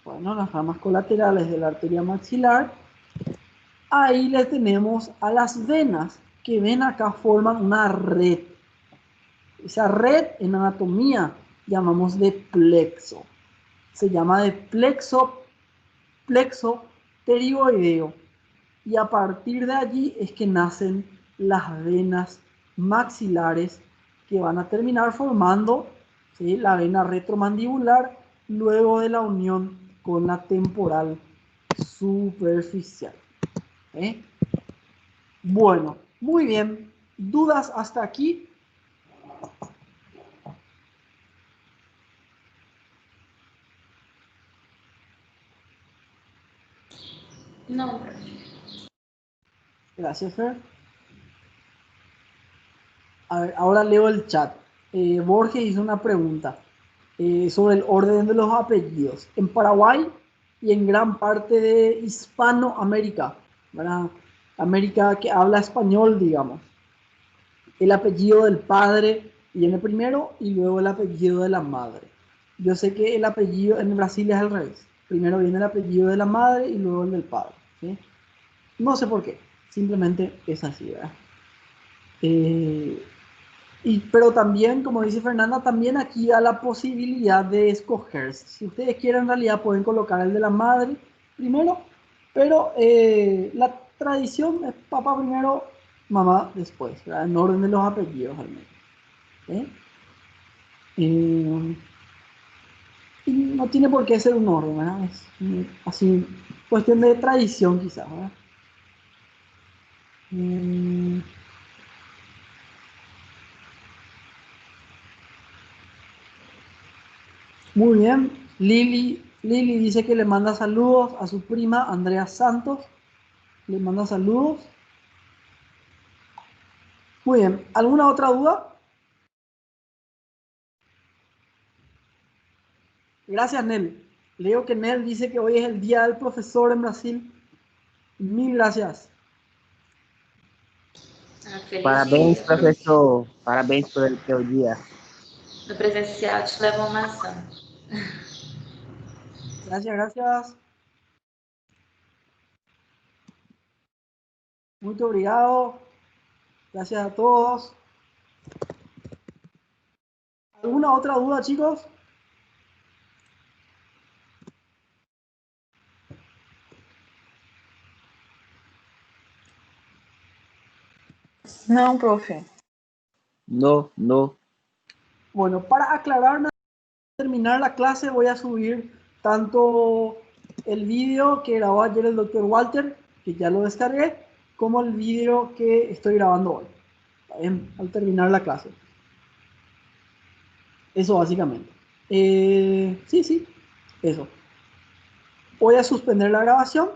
Bueno, las ramas colaterales de la arteria maxilar. Ahí le tenemos a las venas, que ven acá forman una red. Esa red en anatomía llamamos de plexo. Se llama de plexo pterigoideo. Y a partir de allí es que nacen las venas maxilares que van a terminar formando, ¿sí?, la vena retromandibular luego de la unión con la temporal superficial. ¿Sí? Bueno, muy bien. ¿Dudas hasta aquí? No, profe. Gracias, Fer. A ver, ahora leo el chat. Borges hizo una pregunta sobre el orden de los apellidos. En Paraguay y en gran parte de Hispanoamérica, ¿verdad? América que habla español, digamos. El apellido del padre viene primero y luego el apellido de la madre. Yo sé que el apellido en Brasil es al revés. Primero viene el apellido de la madre y luego el del padre, ¿sí? No sé por qué, simplemente es así, ¿verdad? Pero también, como dice Fernanda, también aquí da la posibilidad de escoger. Si ustedes quieren, en realidad pueden colocar el de la madre primero, pero la tradición es papá primero, mamá después, ¿verdad? En orden de los apellidos al menos. ¿Sí? Y no tiene por qué ser un orden, ¿verdad? Es así, cuestión de tradición quizás, ¿verdad? Muy bien. Lili dice que le manda saludos a su prima Andrea Santos. Le manda saludos. Muy bien. ¿Alguna otra duda? Gracias, Nel. Leo que Nel dice que hoy es el Día del Profesor en Brasil. Mil gracias. Ah, feliz Parabéns, dia. professor. Parabéns pelo teu dia. No presencial te levo uma maçã. Gracias, gracias. Muy obrigado. Gracias a todos. ¿Alguna otra duda, chicos? Não, profe. No. Bueno, para aclarar, terminar la clase voy a subir tanto el vídeo que grabó ayer el doctor Walter, que ya lo descargué, como el vídeo que estoy grabando hoy, al terminar la clase. Eso básicamente. Sí, eso. Voy a suspender la grabación